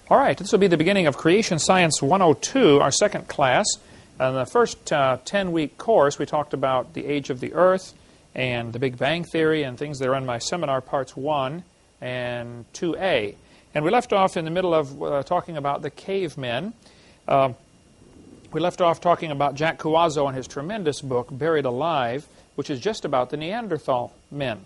All right, this will be the beginning of Creation Science 102, our second class. In the first 10-week course, we talked about the age of the Earth and the Big Bang Theory and things that are in my seminar, parts 1 and 2A. And we left off in the middle of talking about the cavemen. We left off talking about Jack Cuozzo and his tremendous book, Buried Alive, which is just about the Neanderthal men.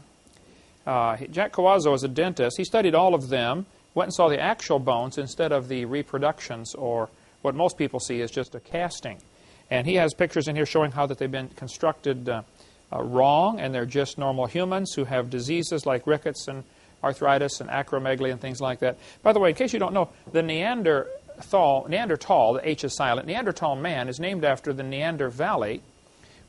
Jack Cuozzo is a dentist. He studied all of them, went and saw the actual bones instead of the reproductions, or what most people see is just a casting. And he has pictures in here showing how that they've been constructed wrong, and they're just normal humans who have diseases like rickets and arthritis and acromegaly and things like that. By the way, in case you don't know, the Neanderthal, the H is silent, Neanderthal man is named after the Neander Valley,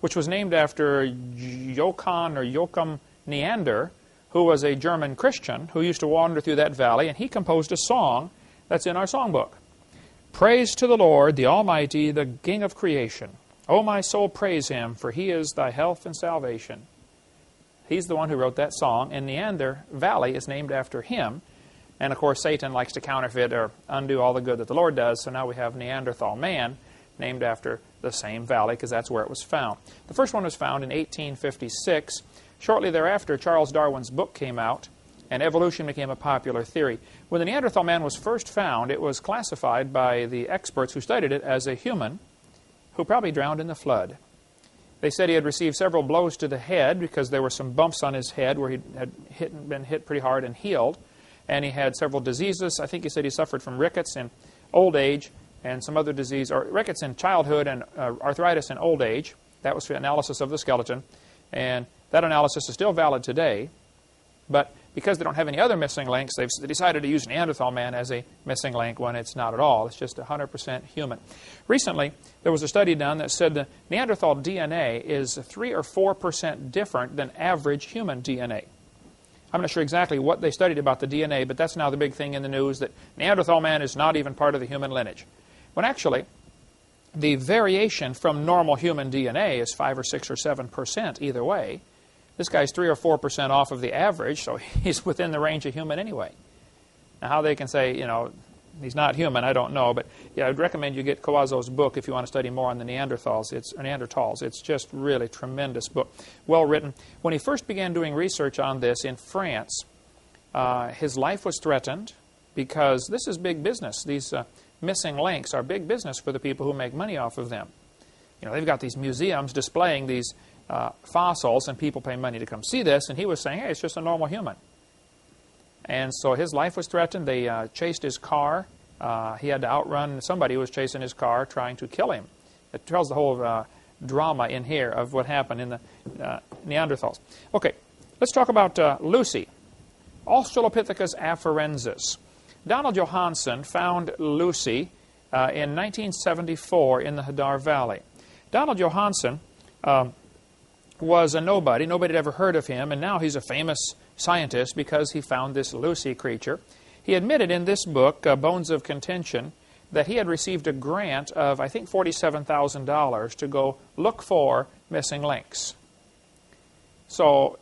which was named after Joachim Neander, who was a German Christian who used to wander through that valley, and he composed a song that's in our songbook. Praise to the Lord, the Almighty, the King of creation. O my soul, praise Him, for He is thy health and salvation. He's the one who wrote that song, and Neander Valley is named after him. And, of course, Satan likes to counterfeit or undo all the good that the Lord does, so now we have Neanderthal man named after the same valley, because that's where it was found. The first one was found in 1856. Shortly thereafter, Charles Darwin's book came out, and evolution became a popular theory. When the Neanderthal man was first found, it was classified by the experts who studied it as a human who probably drowned in the flood. They said he had received several blows to the head because there were some bumps on his head where he had been hit pretty hard and healed. And he had several diseases. I think he said he suffered from rickets in old age and some other disease, or rickets in childhood and arthritis in old age. That was the analysis of the skeleton. And that analysis is still valid today. But because they don't have any other missing links, they decided to use Neanderthal man as a missing link when it's not at all. It's just 100% human. Recently, there was a study done that said the Neanderthal DNA is 3 or 4% different than average human DNA. I'm not sure exactly what they studied about the DNA, but that's now the big thing in the news, that Neanderthal man is not even part of the human lineage. When actually, the variation from normal human DNA is 5 or 6 or 7% either way. This guy's 3 or 4% off of the average, so he's within the range of human anyway. Now, how they can say, you know, he's not human, I don't know. But yeah, I'd recommend you get Cuozzo's book if you want to study more on the Neanderthals. It's just really tremendous book, well written. When he first began doing research on this in France, his life was threatened because this is big business. These missing links are big business for the people who make money off of them. You know, they've got these museums displaying these fossils, and people pay money to come see this, and he was saying, hey, it's just a normal human. And so his life was threatened. They chased his car. He had to outrun somebody who was chasing his car, trying to kill him. It tells the whole drama in here of what happened in the Neanderthals. Okay, let's talk about Lucy, Australopithecus afarensis. Donald Johanson found Lucy in 1974 in the Hadar Valley. Donald Johanson was a nobody. Nobody had ever heard of him, and now he's a famous scientist because he found this Lucy creature. He admitted in this book, Bones of Contention, that he had received a grant of, I think, $47,000 to go look for missing links. So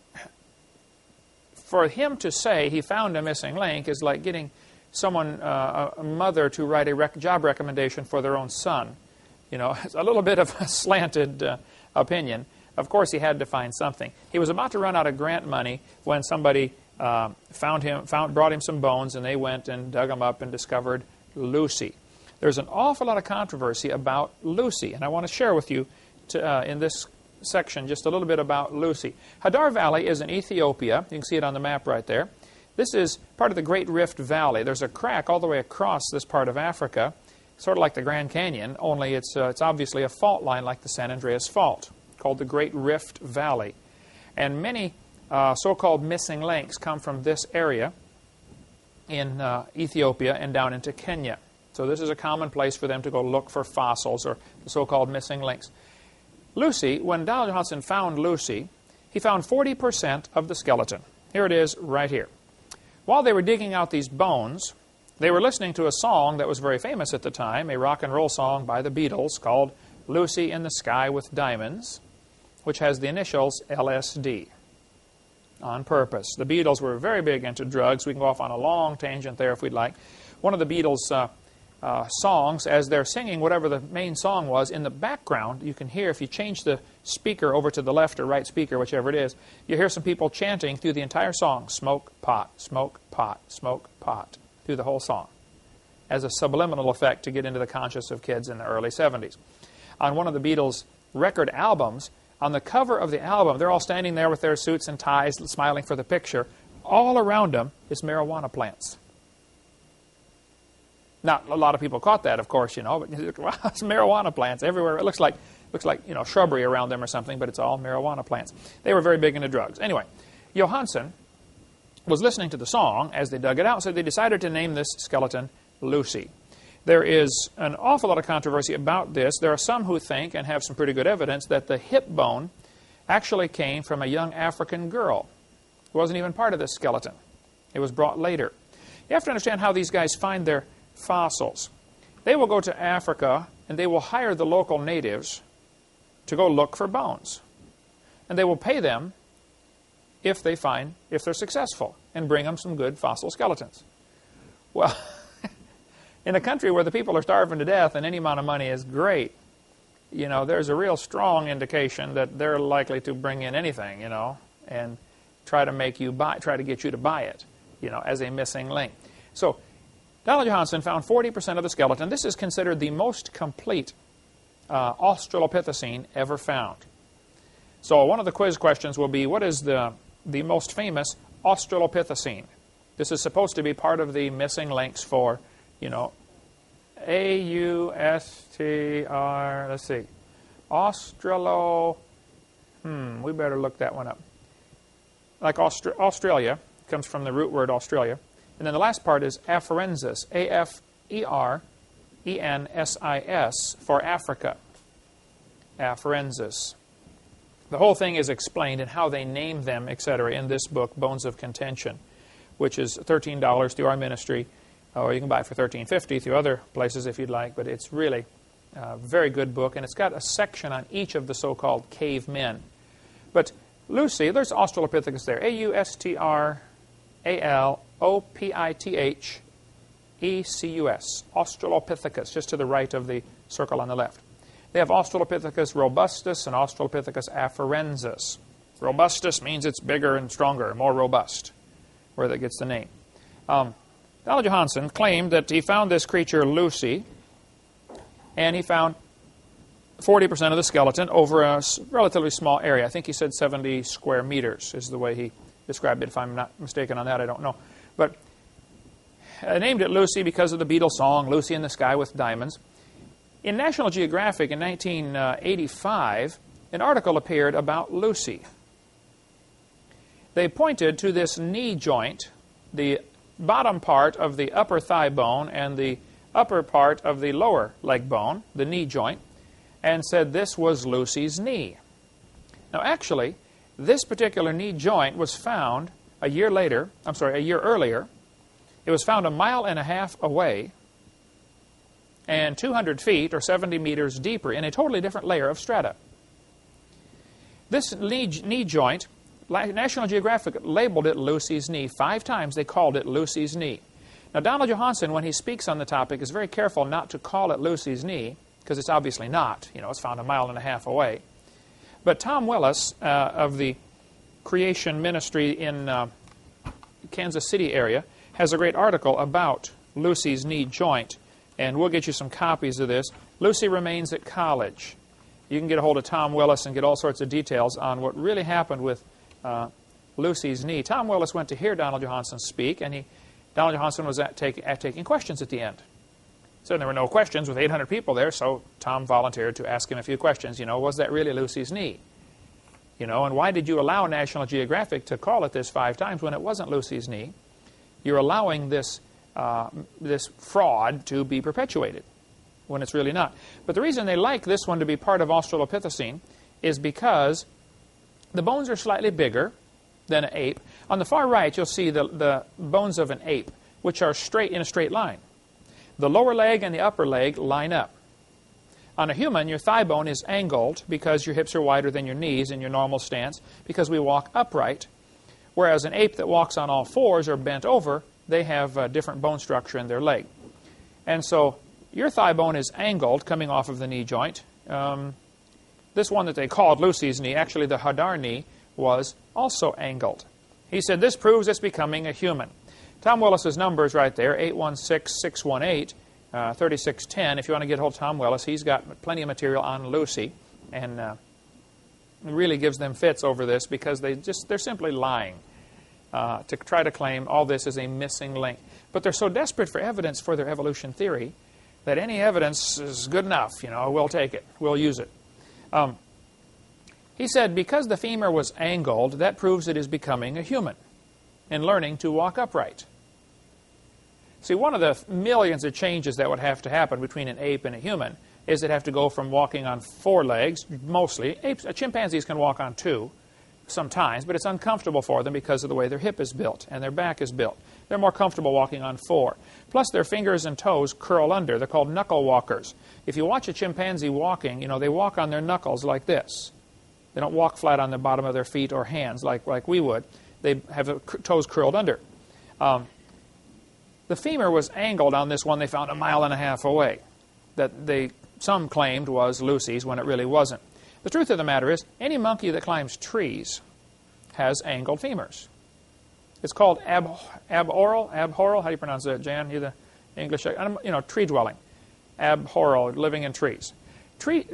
for him to say he found a missing link is like getting someone, a mother, to write a job recommendation for their own son. You know, it's a little bit of a slanted opinion. Of course, he had to find something. He was about to run out of grant money when somebody brought him some bones, and they went and dug them up and discovered Lucy. There's an awful lot of controversy about Lucy, and I want to share with you in this section just a little bit about Lucy. Hadar Valley is in Ethiopia. You can see it on the map right there. This is part of the Great Rift Valley. There's a crack all the way across this part of Africa, sort of like the Grand Canyon, only it's obviously a fault line like the San Andreas Fault, called the Great Rift Valley. And many so-called missing links come from this area in Ethiopia and down into Kenya. So this is a common place for them to go look for fossils or the so-called missing links. Lucy, when Donald Johanson found Lucy, he found 40% of the skeleton. Here it is right here. While they were digging out these bones, they were listening to a song that was very famous at the time, a rock and roll song by the Beatles called Lucy in the Sky with Diamonds, which has the initials LSD, on purpose. The Beatles were very big into drugs. We can go off on a long tangent there if we'd like. One of the Beatles' songs, as they're singing whatever the main song was, in the background you can hear, if you change the speaker over to the left or right speaker, whichever it is, you hear some people chanting through the entire song, smoke pot, smoke pot, smoke pot, through the whole song, as a subliminal effect to get into the conscience of kids in the early 70s. On one of the Beatles' record albums, on the cover of the album, they're all standing there with their suits and ties, smiling for the picture. All around them is marijuana plants. Now, a lot of people caught that, of course, you know, but wow, it's marijuana plants everywhere. It looks like you know, shrubbery around them or something, but it's all marijuana plants. They were very big into drugs. Anyway, Johansen was listening to the song as they dug it out, so they decided to name this skeleton Lucy. There is an awful lot of controversy about this. There are some who think, and have some pretty good evidence, that the hip bone actually came from a young African girl. It wasn't even part of this skeleton. It was brought later. You have to understand how these guys find their fossils. They will go to Africa and they will hire the local natives to go look for bones. And they will pay them if they're successful, and bring them some good fossil skeletons. Well, in a country where the people are starving to death and any amount of money is great, you know, there's a real strong indication that they're likely to bring in anything, you know, and try to get you to buy it, you know, as a missing link. So Donald Johansen found 40% of the skeleton. This is considered the most complete Australopithecine ever found. So one of the quiz questions will be, what is the most famous Australopithecine? This is supposed to be part of the missing links for, you know, A-U-S-T-R, let's see, we better look that one up. Like Australia, comes from the root word Australia. And then the last part is Afarensis, A-F-E-R-E-N-S-I-S, for Africa. Afarensis. The whole thing is explained in how they name them, etc., in this book, Bones of Contention, which is $13 through our ministry, or you can buy it for $13.50 through other places if you'd like, but it's really a very good book, and it's got a section on each of the so-called cavemen. But Lucy, there's Australopithecus there, A-U-S-T-R-A-L-O-P-I-T-H-E-C-U-S, Australopithecus, just to the right of the circle on the left. They have Australopithecus robustus and Australopithecus afarensis. Robustus means it's bigger and stronger, more robust, where that gets the name. Donald Johansen claimed that he found this creature, Lucy, and he found 40% of the skeleton over a relatively small area. I think he said 70 square meters is the way he described it. If I'm not mistaken on that, I don't know. But I named it Lucy because of the Beatles song, Lucy in the Sky with Diamonds. In National Geographic in 1985, an article appeared about Lucy. They pointed to this knee joint, the bottom part of the upper thigh bone and the upper part of the lower leg bone, the knee joint, and said this was Lucy's knee. Now actually, this particular knee joint was found a year earlier. It was found 1.5 miles away and 200 feet or 70 meters deeper in a totally different layer of strata. This knee joint, National Geographic labeled it Lucy's knee. 5 times they called it Lucy's knee. Now Donald Johansen, when he speaks on the topic, is very careful not to call it Lucy's knee, because it's obviously not. You know, it's found 1.5 miles away. But Tom Willis of the Creation Ministry in Kansas City area has a great article about Lucy's knee joint, and we'll get you some copies of this. Lucy remains at college. You can get a hold of Tom Willis and get all sorts of details on what really happened with Lucy's knee. Tom Willis went to hear Donald Johansen speak, and Donald Johansen was taking questions at the end. So there were no questions with 800 people there, so Tom volunteered to ask him a few questions. You know, was that really Lucy's knee? You know, and why did you allow National Geographic to call it this 5 times when it wasn't Lucy's knee? You're allowing this fraud to be perpetuated when it's really not. But the reason they like this one to be part of Australopithecine is because the bones are slightly bigger than an ape. On the far right, you'll see the bones of an ape, which are straight in a straight line. The lower leg and the upper leg line up. On a human, your thigh bone is angled because your hips are wider than your knees in your normal stance, because we walk upright, whereas an ape that walks on all fours or bent over they have different bone structure in their leg. And so your thigh bone is angled coming off of the knee joint. This one that they called Lucy's knee, actually the Hadar knee, was also angled. He said, this proves it's becoming a human. Tom Willis's number is right there, 816-618, 3610. If you want to get hold of Tom Willis, he's got plenty of material on Lucy, and it really gives them fits over this because they're simply lying to try to claim all this is a missing link. But they're so desperate for evidence for their evolution theory that any evidence is good enough. You know, we'll take it. We'll use it. He said, because the femur was angled, that proves it is becoming a human and learning to walk upright. See, one of the millions of changes that would have to happen between an ape and a human is they'd have to go from walking on 4 legs, mostly. Chimpanzees can walk on 2 sometimes, but it's uncomfortable for them because of the way their hip is built and their back is built. They're more comfortable walking on 4. Plus, their fingers and toes curl under. They're called knuckle walkers. If you watch a chimpanzee walking, you know, they walk on their knuckles like this. They don't walk flat on the bottom of their feet or hands like we would. They have the toes curled under. The femur was angled on this one they found 1.5 miles away that some claimed was Lucy's when it really wasn't. The truth of the matter is, any monkey that climbs trees has angled femurs. It's called abhoral. How do you pronounce that, Jan? You're the English, tree dwelling. Abhoral, living in trees. Tree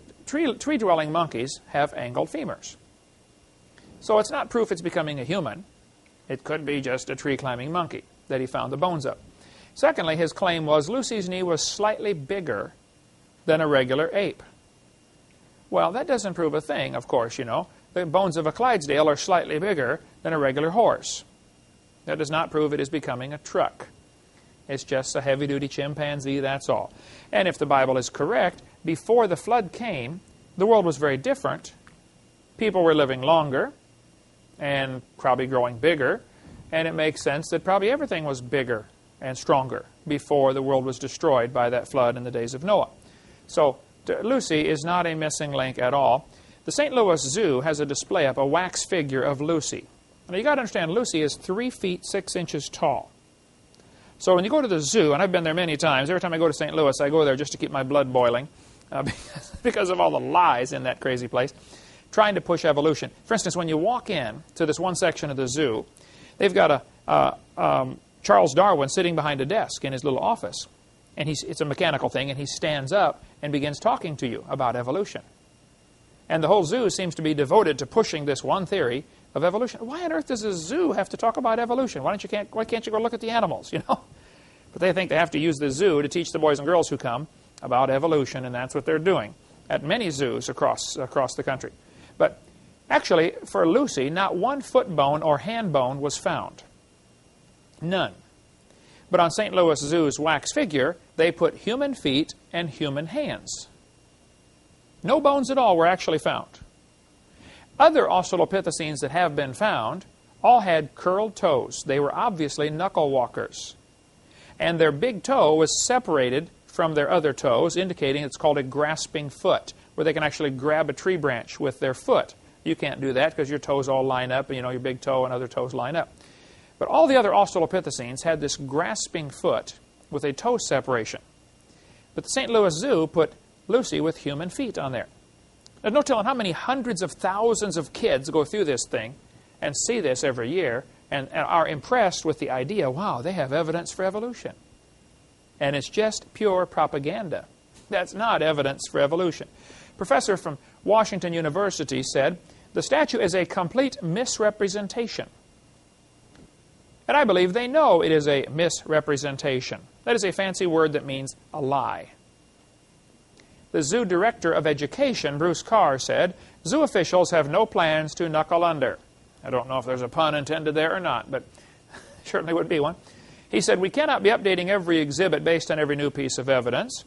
dwelling monkeys have angled femurs. So it's not proof it's becoming a human. It could be just a tree climbing monkey that he found the bones of. Secondly, his claim was Lucy's knee was slightly bigger than a regular ape. Well, that doesn't prove a thing, of course, you know. The bones of a Clydesdale are slightly bigger than a regular horse. That does not prove it is becoming a truck. It's just a heavy-duty chimpanzee, that's all. And if the Bible is correct, before the flood came, the world was very different. People were living longer and probably growing bigger, and it makes sense that probably everything was bigger and stronger before the world was destroyed by that flood in the days of Noah. So Lucy is not a missing link at all. The St. Louis Zoo has a display up, a wax figure of Lucy. Now, you got to understand, Lucy is 3 feet 6 inches tall. So when you go to the zoo, and I've been there many times, every time I go to St. Louis, I go there just to keep my blood boiling because of all the lies in that crazy place, trying to push evolution. For instance, when you walk in to this one section of the zoo, they've got Charles Darwin sitting behind a desk in his little office. And it's a mechanical thing, and he stands up and begins talking to you about evolution. And the whole zoo seems to be devoted to pushing this one theory of evolution. Why on earth does a zoo have to talk about evolution? Why can't you go look at the animals, you know? But they think they have to use the zoo to teach the boys and girls who come about evolution, and that's what they're doing at many zoos across the country. But actually, for Lucy, not one foot bone or hand bone was found. None. But on St. Louis Zoo's wax figure, they put human feet and human hands. No bones at all were actually found. Other Australopithecines that have been found all had curled toes. They were obviously knuckle walkers. And their big toe was separated from their other toes, indicating it's called a grasping foot, where they can actually grab a tree branch with their foot. You can't do that because your toes all line up, and you know, your big toe and other toes line up. But all the other Australopithecines had this grasping foot with a toe separation. But the St. Louis Zoo put Lucy with human feet on there. There's no telling how many hundreds of thousands of kids go through this thing and see this every year and are impressed with the idea, wow, they have evidence for evolution. And it's just pure propaganda. That's not evidence for evolution. A professor from Washington University said, the statue is a complete misrepresentation. And I believe they know it is a misrepresentation. That is a fancy word that means a lie. The zoo director of education, Bruce Carr, said, zoo officials have no plans to knuckle under. I don't know if there's a pun intended there or not, but certainly would be one. He said, we cannot be updating every exhibit based on every new piece of evidence.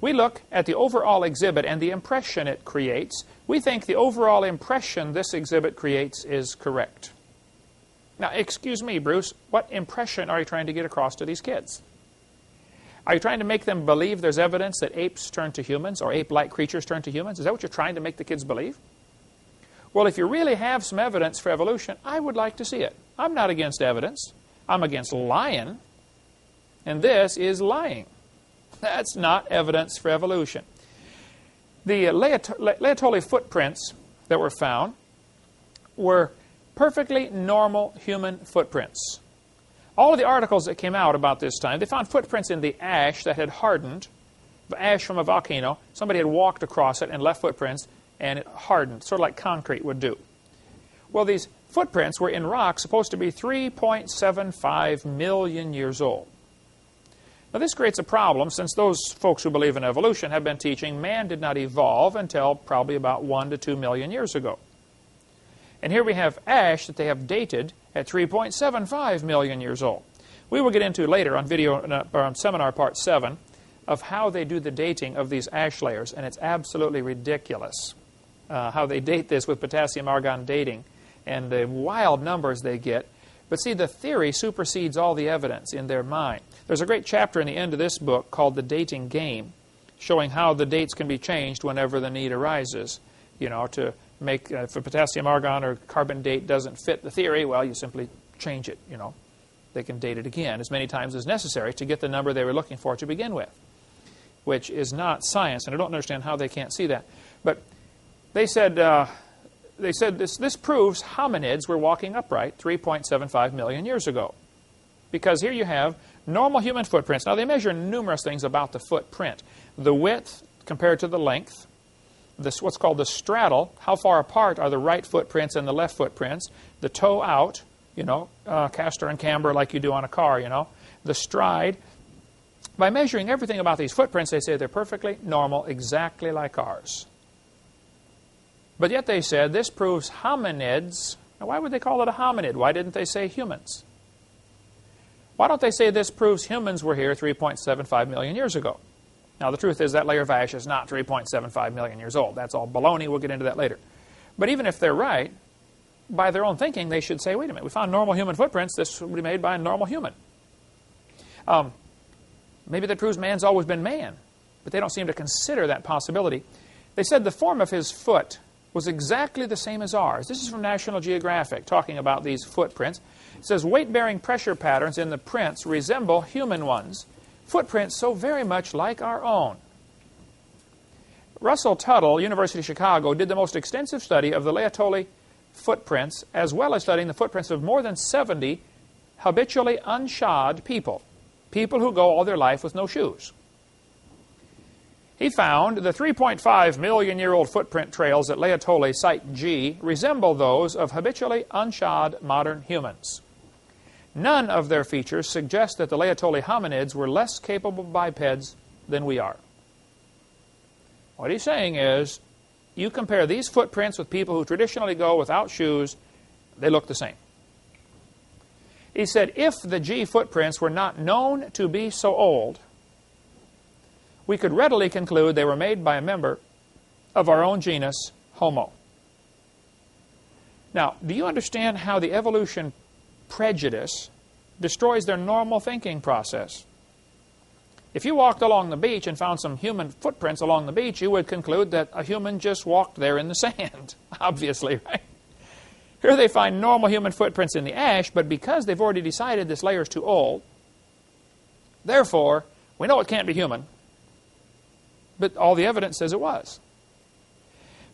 We look at the overall exhibit and the impression it creates. We think the overall impression this exhibit creates is correct. Now, excuse me, Bruce, what impression are you trying to get across to these kids? Are you trying to make them believe there's evidence that apes turn to humans or ape-like creatures turn to humans? Is that what you're trying to make the kids believe? Well, if you really have some evidence for evolution, I would like to see it. I'm not against evidence. I'm against lying, And this is lying. That's not evidence for evolution. The Laetoli footprints that were found were perfectly normal human footprints. All of the articles that came out about this time, they found footprints in the ash that had hardened, ash from a volcano. Somebody had walked across it and left footprints, and it hardened, sort of like concrete would do. Well, these footprints were in rock supposed to be 3.75 million years old. Now, this creates a problem, since those folks who believe in evolution have been teaching man did not evolve until probably about 1 to 2 million years ago. And here we have ash that they have dated at 3.75 million years old. We will get into later on on seminar part 7 of how they do the dating of these ash layers, and it's absolutely ridiculous how they date this with potassium-argon dating and the wild numbers they get. But see, the theory supersedes all the evidence in their mind. There's a great chapter in the end of this book called The Dating Game, showing how the dates can be changed whenever the need arises. You know, to make, if a potassium-argon or carbon date doesn't fit the theory, well, you simply change it, you know. They can date it again as many times as necessary to get the number they were looking for to begin with, which is not science, and I don't understand how they can't see that. But they said this proves hominids were walking upright 3.75 million years ago. Because here you have normal human footprints. Now, they measure numerous things about the footprint. The width compared to the length. This, what's called the straddle. How far apart are the right footprints and the left footprints? The toe out, you know, caster and camber like you do on a car, you know. The stride. By measuring everything about these footprints, they say they're perfectly normal, exactly like ours. But yet they said this proves hominids. Now, why would they call it a hominid? Why didn't they say humans? Why don't they say this proves humans were here 3.75 million years ago? Now, the truth is that layer of ash is not 3.75 million years old. That's all baloney. We'll get into that later. But even if they're right, by their own thinking, they should say, wait a minute, we found normal human footprints. This would be made by a normal human. Maybe that proves man's always been man. But they don't seem to consider that possibility. They said the form of his foot was exactly the same as ours. This is from National Geographic, talking about these footprints. It says, weight-bearing pressure patterns in the prints resemble human ones. Footprints so very much like our own. Russell Tuttle, University of Chicago, did the most extensive study of the Laetoli footprints, as well as studying the footprints of more than 70 habitually unshod people. People who go all their life with no shoes. He found the 3.5 million year old footprint trails at Laetoli Site G resemble those of habitually unshod modern humans. None of their features suggest that the Laetoli hominids were less capable bipeds than we are. What he's saying is, you compare these footprints with people who traditionally go without shoes, they look the same. He said, if the G footprints were not known to be so old, we could readily conclude they were made by a member of our own genus, Homo. Now, do you understand how the evolution prejudice destroys their normal thinking process? If you walked along the beach and found some human footprints along the beach, you would conclude that a human just walked there in the sand, obviously, right? Here they find normal human footprints in the ash, but because they've already decided this layer is too old, therefore, we know it can't be human. But all the evidence says it was.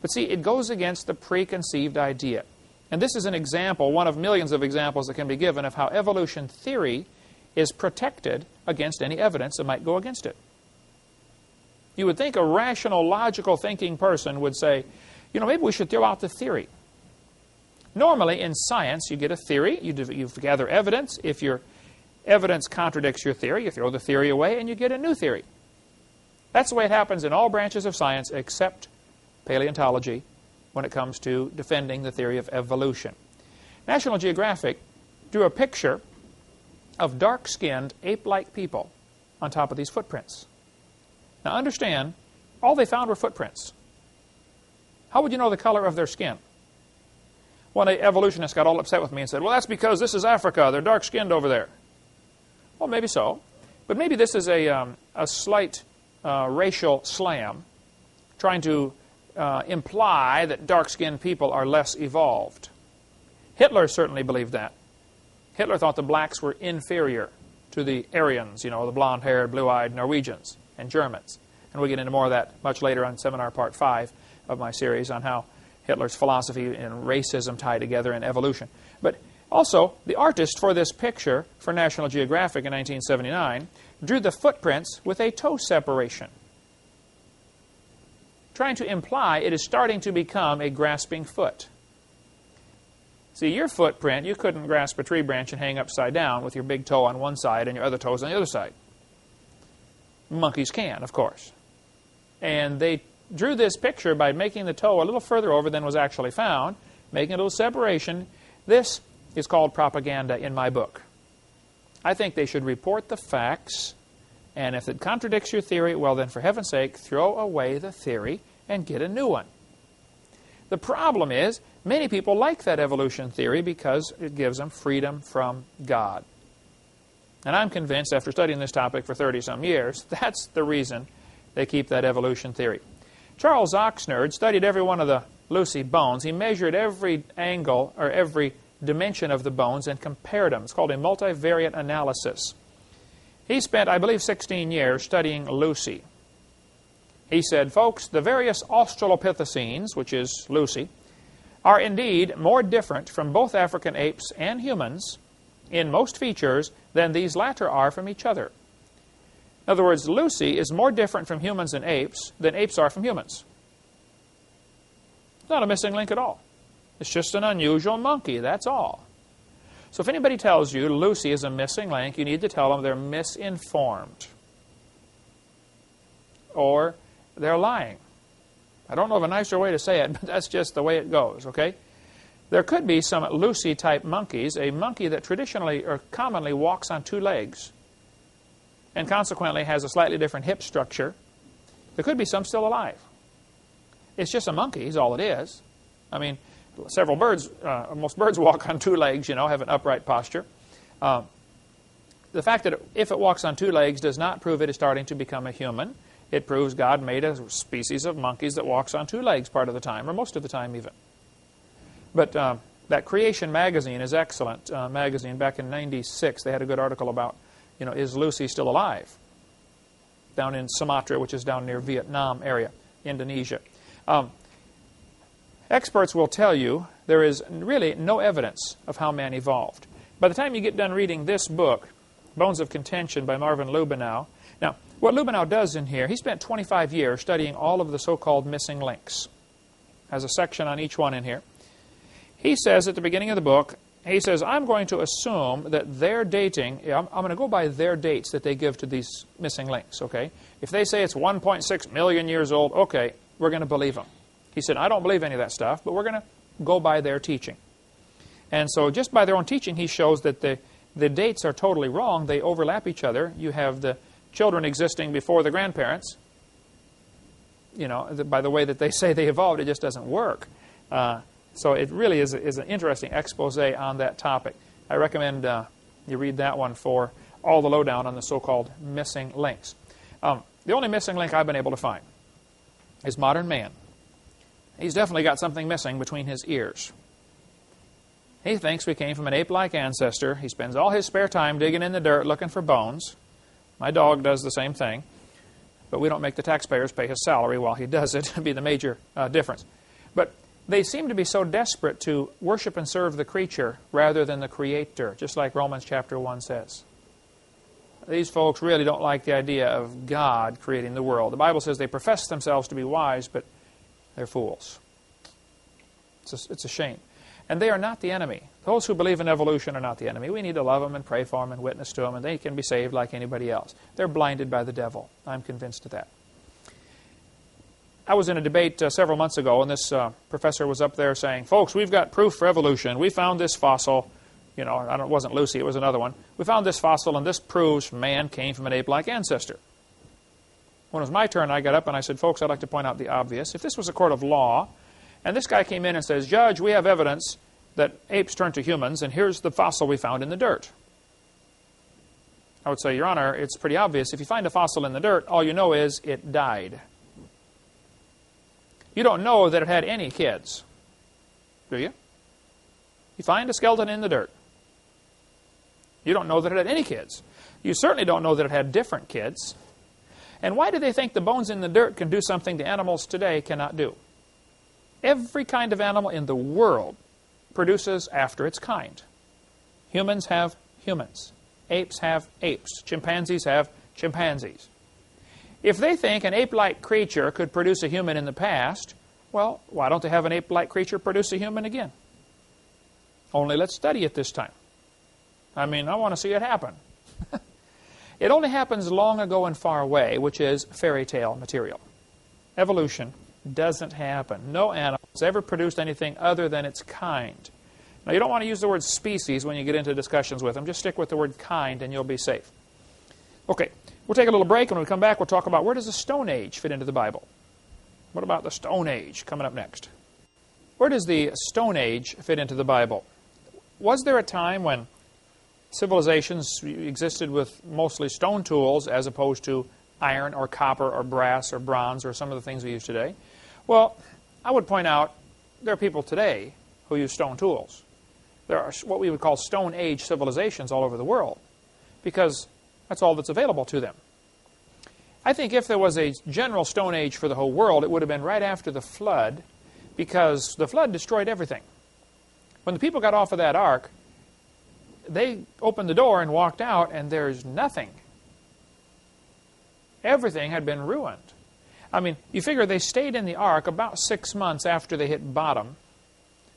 But see, it goes against the preconceived idea. And this is an example, one of millions of examples that can be given of how evolution theory is protected against any evidence that might go against it. You would think a rational, logical thinking person would say, you know, maybe we should throw out the theory. Normally, in science, you get a theory, you gather evidence. If your evidence contradicts your theory, you throw the theory away and you get a new theory. That's the way it happens in all branches of science except paleontology when it comes to defending the theory of evolution. National Geographic drew a picture of dark-skinned, ape-like people on top of these footprints. Now understand, all they found were footprints. How would you know the color of their skin? One evolutionist got all upset with me and said, well, that's because this is Africa. They're dark-skinned over there. Well, maybe so. But maybe this is a slight racial slam trying to imply that dark-skinned people are less evolved. Hitler certainly believed that. Hitler thought the blacks were inferior to the Aryans, the blonde-haired, blue-eyed Norwegians and Germans. And we'll get into more of that much later on seminar part 5 of my series on how Hitler's philosophy and racism tie together in evolution. But also, the artist for this picture for National Geographic in 1979 drew the footprints with a toe separation, trying to imply it is starting to become a grasping foot. See, your footprint, you couldn't grasp a tree branch and hang upside down with your big toe on one side and your other toes on the other side. Monkeys can, of course. And they drew this picture by making the toe a little further over than was actually found, making a little separation. This is called propaganda in my book. I think they should report the facts, and if it contradicts your theory, well then, for heaven's sake, throw away the theory and get a new one. The problem is, many people like that evolution theory because it gives them freedom from God. And I'm convinced, after studying this topic for 30-some years, that's the reason they keep that evolution theory. Charles Oxnard studied every one of the Lucy bones. He measured every angle, or every dimension of the bones, and compared them. It's called a multivariate analysis. He spent, I believe, 16 years studying Lucy. He said, folks, the various Australopithecines, which is Lucy, are indeed more different from both African apes and humans in most features than these latter are from each other. In other words, Lucy is more different from humans and apes than apes are from humans. It's not a missing link at all. It's just an unusual monkey, that's all. So if anybody tells you Lucy is a missing link, you need to tell them they're misinformed. Or they're lying. I don't know of a nicer way to say it, but that's just the way it goes, okay? There could be some Lucy-type monkeys, a monkey that traditionally or commonly walks on 2 legs and consequently has a slightly different hip structure. There could be some still alive. It's just a monkey is all it is. I mean, several birds, most birds walk on 2 legs, have an upright posture. The fact that if it walks on 2 legs does not prove it is starting to become a human. It proves God made a species of monkeys that walks on 2 legs part of the time, or most of the time even. But that Creation magazine is excellent magazine. Back in '96, they had a good article about, is Lucy still alive? Down in Sumatra, which is down near Vietnam area, Indonesia. Experts will tell you there is really no evidence of how man evolved. By the time you get done reading this book, Bones of Contention by Marvin Lubenow, now, what Lubenow does in here, he spent 25 years studying all of the so-called missing links. Has a section on each one in here. He says at the beginning of the book, he says, I'm going to assume that their dating, I'm going to go by their dates that they give to these missing links, okay? If they say it's 1.6 million years old, okay, we're going to believe them. He said, I don't believe any of that stuff, but we're going to go by their teaching. And so just by their own teaching, he shows that the dates are totally wrong. They overlap each other. You have the children existing before the grandparents. By the way that they say they evolved, it just doesn't work. So it really is an interesting expose on that topic. I recommend you read that one for all the lowdown on the so-called missing links. The only missing link I've been able to find is modern man. He's definitely got something missing between his ears. He thinks we came from an ape-like ancestor. He spends all his spare time digging in the dirt looking for bones. My dog does the same thing, but we don't make the taxpayers pay his salary while he does it. It would be the major difference. But they seem to be so desperate to worship and serve the creature rather than the Creator, just like Romans chapter 1 says. These folks really don't like the idea of God creating the world. The Bible says they profess themselves to be wise, but they're fools. It's a shame. And they are not the enemy. Those who believe in evolution are not the enemy. We need to love them and pray for them and witness to them, and they can be saved like anybody else. They're blinded by the devil. I'm convinced of that. I was in a debate several months ago, and this professor was up there saying, folks, we've got proof for evolution. We found this fossil. It wasn't Lucy, it was another one. We found this fossil, and this proves man came from an ape-like ancestor. When it was my turn, I got up and I said, folks, I'd like to point out the obvious. If this was a court of law, and this guy came in and says, Judge, we have evidence that apes turned to humans, and here's the fossil we found in the dirt. I would say, Your Honor, it's pretty obvious. If you find a fossil in the dirt, all you know is it died. You don't know that it had any kids, do you? You find a skeleton in the dirt. You don't know that it had any kids. You certainly don't know that it had different kids. And why do they think the bones in the dirt can do something the animals today cannot do? Every kind of animal in the world produces after its kind. Humans have humans. Apes have apes. Chimpanzees have chimpanzees. If they think an ape-like creature could produce a human in the past, well, why don't they have an ape-like creature produce a human again? Only let's study it this time. I mean, I want to see it happen. It only happens long ago and far away, which is fairy tale material. Evolution doesn't happen. No animal has ever produced anything other than its kind. Now, you don't want to use the word species when you get into discussions with them. Just stick with the word kind and you'll be safe. Okay, we'll take a little break. When we come back, we'll talk about where does the Stone Age fit into the Bible. What about the Stone Age coming up next? Where does the Stone Age fit into the Bible? Was there a time when civilizations existed with mostly stone tools as opposed to iron or copper or brass or bronze or some of the things we use today? Well, I would point out there are people today who use stone tools. There are what we would call Stone Age civilizations all over the world because that's all that's available to them. I think if there was a general Stone Age for the whole world, it would have been right after the flood because the flood destroyed everything. When the people got off of that ark, they opened the door and walked out, and there's nothing. Everything had been ruined. I mean, you figure they stayed in the ark about 6 months after they hit bottom.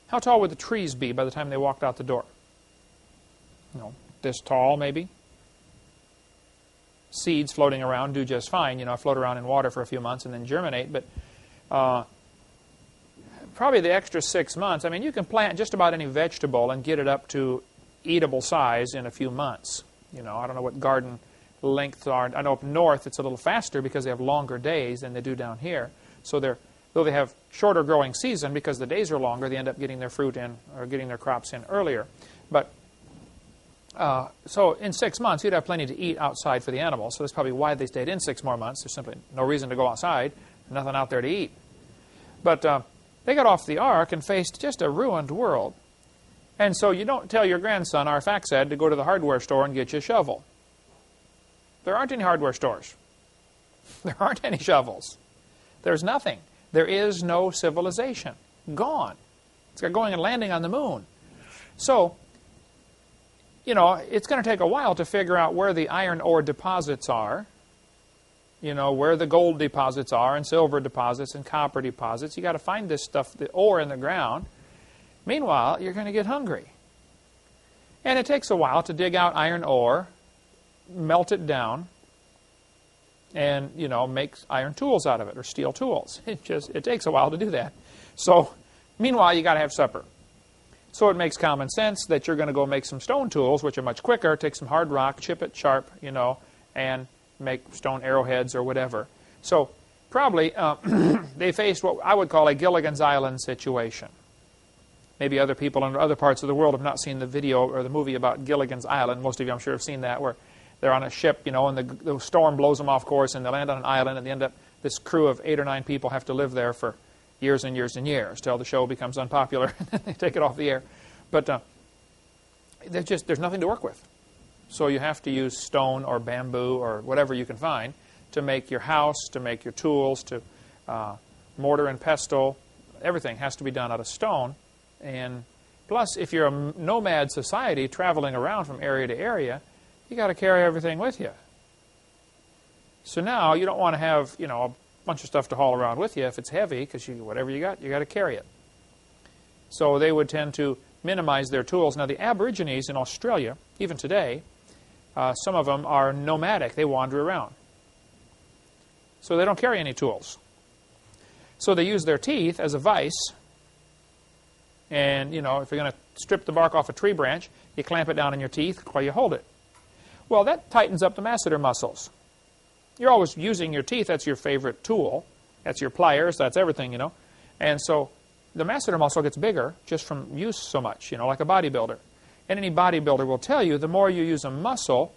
How tall would the trees be by the time they walked out the door? You know, this tall, maybe. Seeds floating around do just fine. You know, float around in water for a few months and then germinate. But probably the extra 6 months, I mean, you can plant just about any vegetable and get it up to eatable size in a few months. You know, I don't know what garden lengths are. I know up north it's a little faster because they have longer days than they do down here. So though they have shorter growing season because the days are longer, they end up getting their fruit in or getting their crops in earlier. But so in 6 months you'd have plenty to eat outside for the animals. So that's probably why they stayed in 6 more months. There's simply no reason to go outside. Nothing out there to eat. But they got off the ark and faced just a ruined world. And so you don't tell your grandson, our fax ed, to go to the hardware store and get you a shovel. There aren't any hardware stores. There aren't any shovels. There's nothing. There is no civilization. Gone. It's got going and landing on the moon. So, you know, it's going to take a while to figure out where the iron ore deposits are. You know, where the gold deposits are and silver deposits and copper deposits. You've got to find this stuff, the ore in the ground. Meanwhile, you're going to get hungry. And it takes a while to dig out iron ore, melt it down, and, you know, make iron tools out of it, or steel tools. It takes a while to do that. So, meanwhile, you got to have supper. So it makes common sense that you're going to go make some stone tools, which are much quicker, take some hard rock, chip it sharp, you know, and make stone arrowheads or whatever. So, probably, they faced what I would call a Gilligan's Island situation. Maybe other people in other parts of the world have not seen the video or the movie about Gilligan's Island. Most of you, I'm sure, have seen that, where they're on a ship, you know, and the storm blows them off course, and they land on an island, and they end up, this crew of 8 or 9 people have to live there for years and years and years till the show becomes unpopular, and they take it off the air. But there's nothing to work with. So you have to use stone or bamboo or whatever you can find to make your house, to make your tools, to mortar and pestle. Everything has to be done out of stone. And plus, if you're a nomad society traveling around from area to area, you got to carry everything with you. So now you don't want to have, you know, a bunch of stuff to haul around with you if it's heavy, because whatever you got to carry it. So they would tend to minimize their tools. Now the Aborigines in Australia, even today, some of them are nomadic. They wander around. So they don't carry any tools. So they use their teeth as a vise. And, you know, if you're going to strip the bark off a tree branch, you clamp it down in your teeth while you hold it. Well, that tightens up the masseter muscles. You're always using your teeth. That's your favorite tool. That's your pliers. That's everything, you know. And so the masseter muscle gets bigger just from use so much, you know, like a bodybuilder. And any bodybuilder will tell you the more you use a muscle,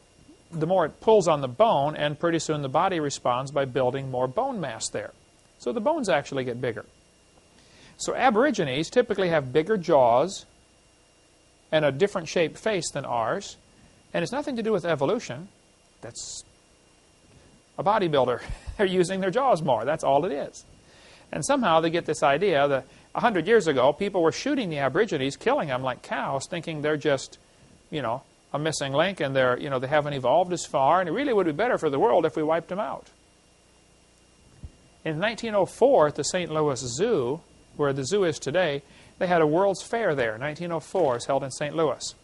the more it pulls on the bone, and pretty soon the body responds by building more bone mass there. So the bones actually get bigger. So Aborigines typically have bigger jaws and a different shaped face than ours. And it's nothing to do with evolution. That's a bodybuilder. They're using their jaws more. That's all it is. And somehow they get this idea that 100 years ago, people were shooting the Aborigines, killing them like cows, thinking they're just, a missing link, and they haven't evolved as far, and it really would be better for the world if we wiped them out. In 1904, at the St. Louis Zoo, where the zoo is today, they had a World's Fair there. 1904 is held in St. Louis.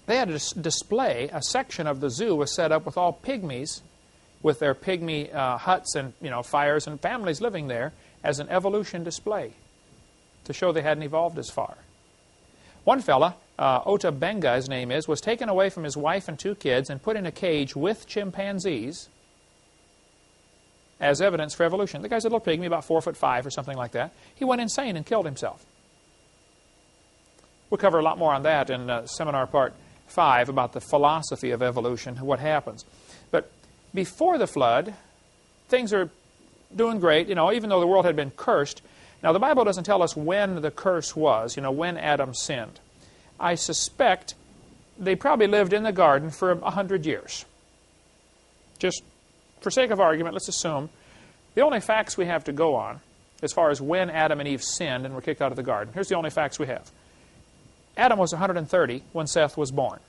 They had a display. A section of the zoo was set up with all pygmies, with their pygmy huts and fires and families living there, as an evolution display to show they hadn't evolved as far. One fella, Ota Benga, his name is, was taken away from his wife and 2 kids and put in a cage with chimpanzees as evidence for evolution. The guy's a little pygmy, about 4'5" or something like that. He went insane and killed himself. We'll cover a lot more on that in seminar part 5 about the philosophy of evolution, what happens. But before the flood, things are doing great, even though the world had been cursed. Now, the Bible doesn't tell us when the curse was, when Adam sinned. I suspect they probably lived in the garden for 100 years. Just for sake of argument, let's assume the only facts we have to go on as far as when Adam and Eve sinned and were kicked out of the garden. Here's the only facts we have. Adam was 130 when Seth was born.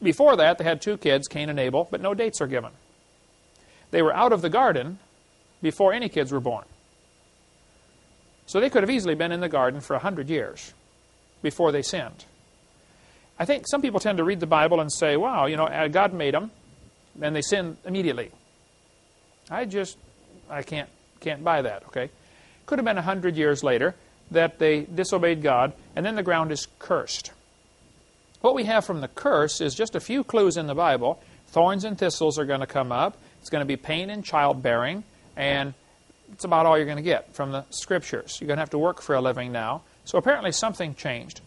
Before that, they had 2 kids, Cain and Abel, but no dates are given. They were out of the garden before any kids were born. So they could have easily been in the garden for 100 years before they sinned. I think some people tend to read the Bible and say, wow, God made them, and they sinned immediately. I can't buy that, okay? Could have been 100 years later that they disobeyed God, and then the ground is cursed. What we have from the curse is just a few clues in the Bible. Thorns and thistles are going to come up. It's going to be pain in childbearing, and it's about all you're going to get from the Scriptures. You're going to have to work for a living now. So apparently something changed.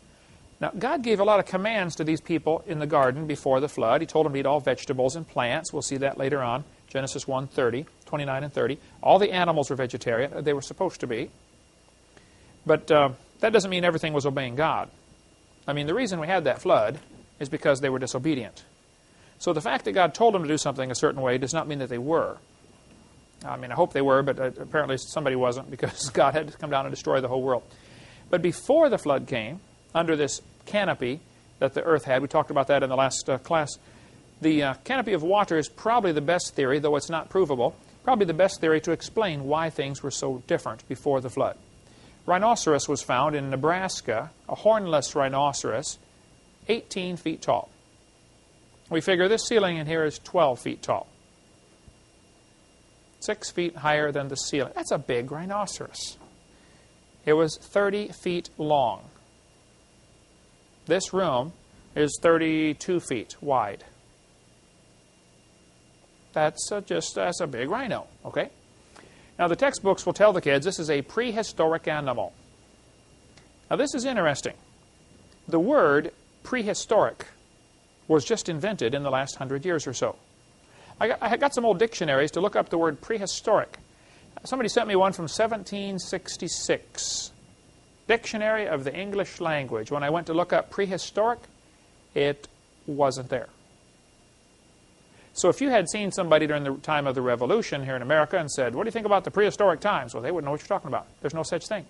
Now, God gave a lot of commands to these people in the garden before the flood. He told them to eat all vegetables and plants. We'll see that later on. Genesis 1:30, 29 and 30. All the animals were vegetarian. They were supposed to be. But that doesn't mean everything was obeying God. I mean, the reason we had that flood is because they were disobedient. So the fact that God told them to do something a certain way does not mean that they were. I mean, I hope they were, but apparently somebody wasn't, because God had to come down and destroy the whole world. But before the flood came, under this canopy that the earth had, we talked about that in the last class, the canopy of water is probably the best theory, though it's not provable, probably the best theory to explain why things were so different before the flood. Rhinoceros was found in Nebraska, a hornless rhinoceros, 18 feet tall. We figure this ceiling in here is 12 feet tall. 6 feet higher than the ceiling. That's a big rhinoceros. It was 30 feet long. This room is 32 feet wide. That's a big rhino, okay? Now, the textbooks will tell the kids this is a prehistoric animal. Now, this is interesting. The word prehistoric was just invented in the last 100 years or so. I got some old dictionaries to look up the word prehistoric. Somebody sent me one from 1766. Dictionary of the English Language. When I went to look up prehistoric, it wasn't there. So if you had seen somebody during the time of the Revolution here in America and said, what do you think about the prehistoric times? Well, they wouldn't know what you're talking about. There's no such thing.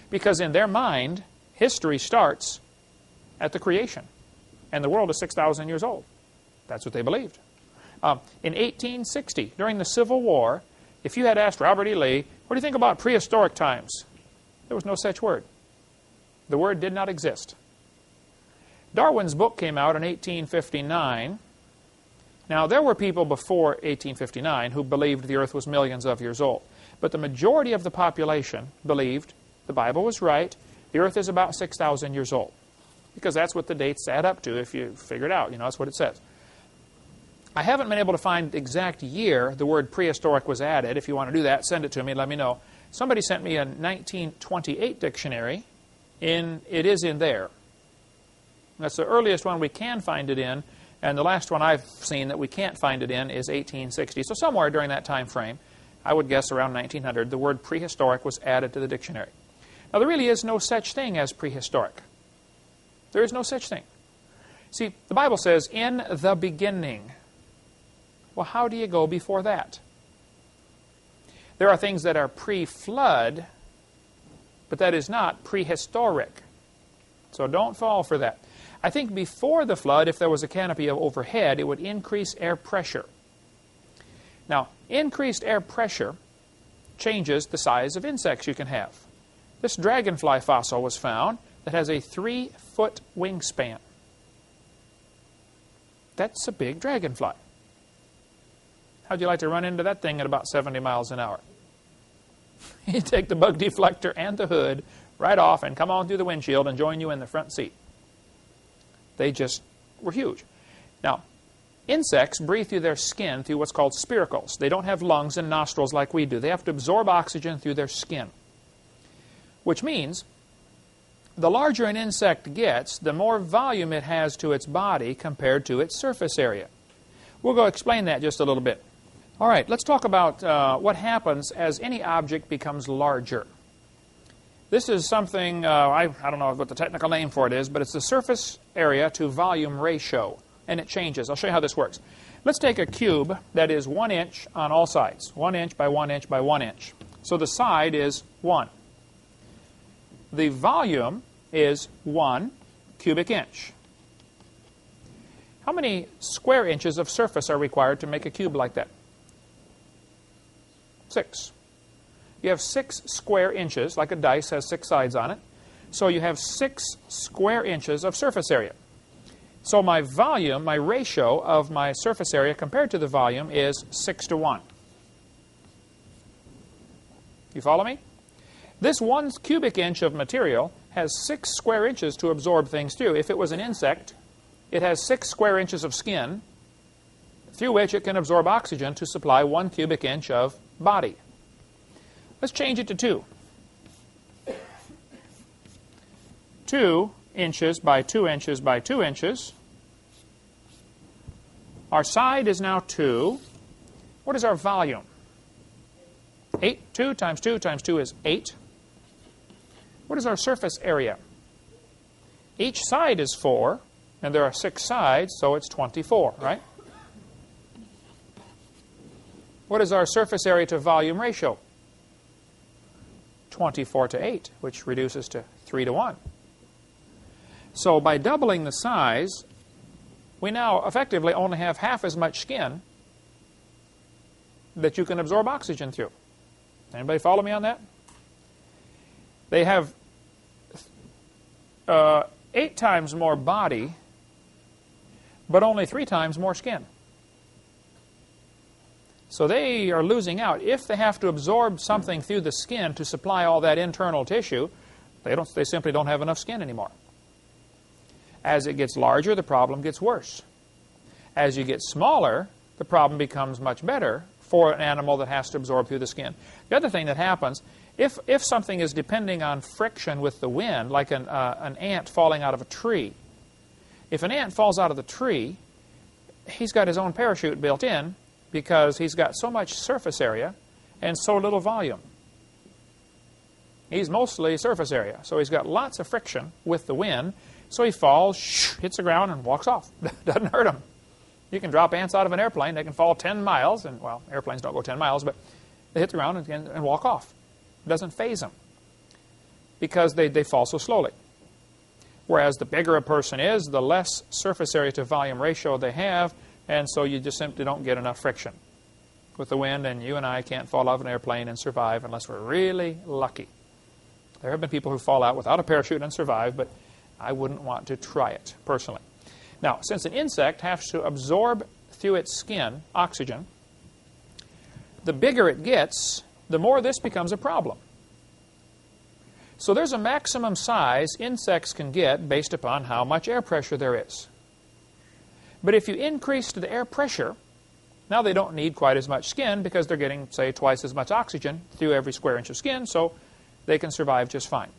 Because in their mind, history starts at the creation. And the world is 6,000 years old. That's what they believed. In 1860, during the Civil War, if you had asked Robert E. Lee, what do you think about prehistoric times? There was no such word. The word did not exist. Darwin's book came out in 1859. Now, there were people before 1859 who believed the earth was millions of years old. But the majority of the population believed the Bible was right. The earth is about 6,000 years old. Because that's what the dates add up to if you figure it out. That's what it says. I haven't been able to find the exact year the word prehistoric was added. If you want to do that, send it to me. Let me know. Somebody sent me a 1928 dictionary. It is in there. That's the earliest one we can find it in. And the last one I've seen that we can't find it in is 1860. So somewhere during that time frame, I would guess around 1900, the word prehistoric was added to the dictionary. Now, there really is no such thing as prehistoric. There is no such thing. See, the Bible says, in the beginning. Well, how do you go before that? There are things that are pre-flood, but that is not prehistoric. So don't fall for that. I think before the flood, if there was a canopy overhead, it would increase air pressure. Now, increased air pressure changes the size of insects you can have. This dragonfly fossil was found that has a 3-foot wingspan. That's a big dragonfly. How'd you like to run into that thing at about 70 miles an hour? You take the bug deflector and the hood right off and come on through the windshield and join you in the front seat. They just were huge. Now, insects breathe through their skin through what's called spiracles. They don't have lungs and nostrils like we do. They have to absorb oxygen through their skin. Which means the larger an insect gets, the more volume it has to its body compared to its surface area. We'll go explain that just a little bit. All right, let's talk about what happens as any object becomes larger. This is something, I don't know what the technical name for it is, but it's the surface area to volume ratio, and it changes. I'll show you how this works. Let's take a cube that is 1 inch on all sides, 1 inch by 1 inch by 1 inch. So the side is 1. The volume is 1 cubic inch. How many square inches of surface are required to make a cube like that? 6. You have 6 square inches, like a dice has 6 sides on it. So you have 6 square inches of surface area. So my volume, my ratio of my surface area compared to the volume is 6 to 1. You follow me? This 1 cubic inch of material has 6 square inches to absorb things through. If it was an insect, it has 6 square inches of skin through which it can absorb oxygen to supply 1 cubic inch of body. Let's change it to 2. 2 inches by 2 inches by 2 inches. Our side is now 2. What is our volume? 8. 2 times 2 times 2 is 8. What is our surface area? Each side is 4, and there are 6 sides, so it's 24, right? What is our surface area to volume ratio? 24 to 8, which reduces to 3 to 1. So by doubling the size, we now effectively only have half as much skin that you can absorb oxygen through. Anybody follow me on that? They have 8 times more body, but only 3 times more skin. So they are losing out. If they have to absorb something through the skin to supply all that internal tissue, they simply don't have enough skin anymore. As it gets larger, the problem gets worse. As you get smaller, the problem becomes much better for an animal that has to absorb through the skin. The other thing that happens, if something is depending on friction with the wind, like an ant falling out of a tree, if an ant falls out of the tree, he's got his own parachute built in because he's got so much surface area and so little volume. He's mostly surface area, so he's got lots of friction with the wind, so he falls, hits the ground, and walks off. Doesn't hurt him. You can drop ants out of an airplane. They can fall 10 miles, and, well, airplanes don't go 10 miles, but they hit the ground and walk off. It doesn't faze them because they fall so slowly. Whereas the bigger a person is, the less surface area to volume ratio they have, and so you just simply don't get enough friction with the wind, and you and I can't fall out of an airplane and survive unless we're really lucky. There have been people who fall out without a parachute and survive, but I wouldn't want to try it personally. Now, since an insect has to absorb through its skin oxygen, the bigger it gets, the more this becomes a problem. So there's a maximum size insects can get based upon how much air pressure there is. But if you increase the air pressure, now they don't need quite as much skin because they're getting, say, twice as much oxygen through every square inch of skin, so they can survive just fine.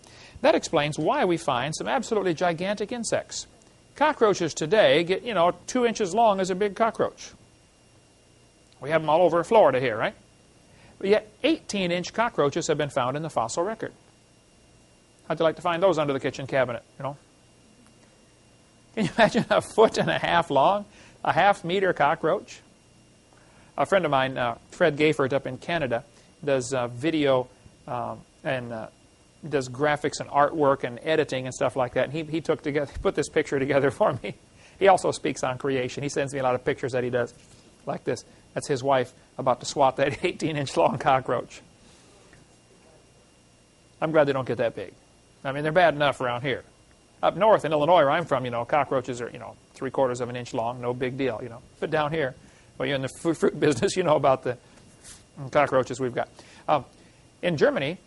That explains why we find some absolutely gigantic insects. Cockroaches today get, 2 inches long as a big cockroach. We have them all over Florida here, right? But yet 18-inch cockroaches have been found in the fossil record. How'd you like to find those under the kitchen cabinet, Can you imagine a 1.5 foot long, a half-meter cockroach? A friend of mine, Fred Gayford up in Canada, does video and does graphics and artwork and editing and stuff like that. And he put this picture together for me. He also speaks on creation. He sends me a lot of pictures that he does like this. That's his wife about to swat that 18-inch long cockroach. I'm glad they don't get that big. I mean, they're bad enough around here. Up north in Illinois, where I'm from, cockroaches are, 3/4 of an inch long, no big deal, But down here, well, you're in the fruit business, you know about the cockroaches we've got. In Germany,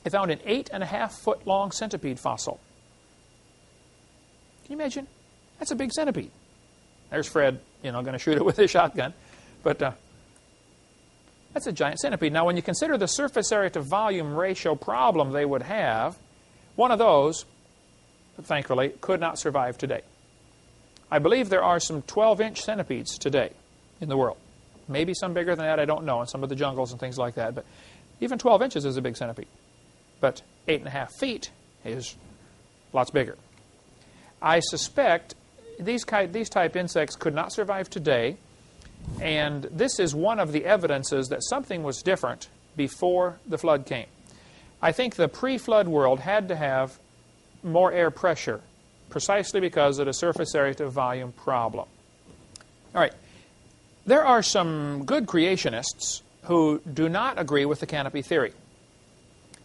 they found an 8.5 foot long centipede fossil. Can you imagine? That's a big centipede. There's Fred, going to shoot it with his shotgun. But that's a giant centipede. Now, when you consider the surface area to volume ratio problem they would have, one of those, thankfully, could not survive today. I believe there are some 12-inch centipedes today in the world. Maybe some bigger than that, I don't know, in some of the jungles and things like that. But even 12 inches is a big centipede. But 8.5 feet is lots bigger. I suspect these type insects could not survive today, and this is one of the evidences that something was different before the flood came. I think the pre-flood world had to have more air pressure, precisely because of the surface area to volume problem. All right. There are some good creationists who do not agree with the canopy theory.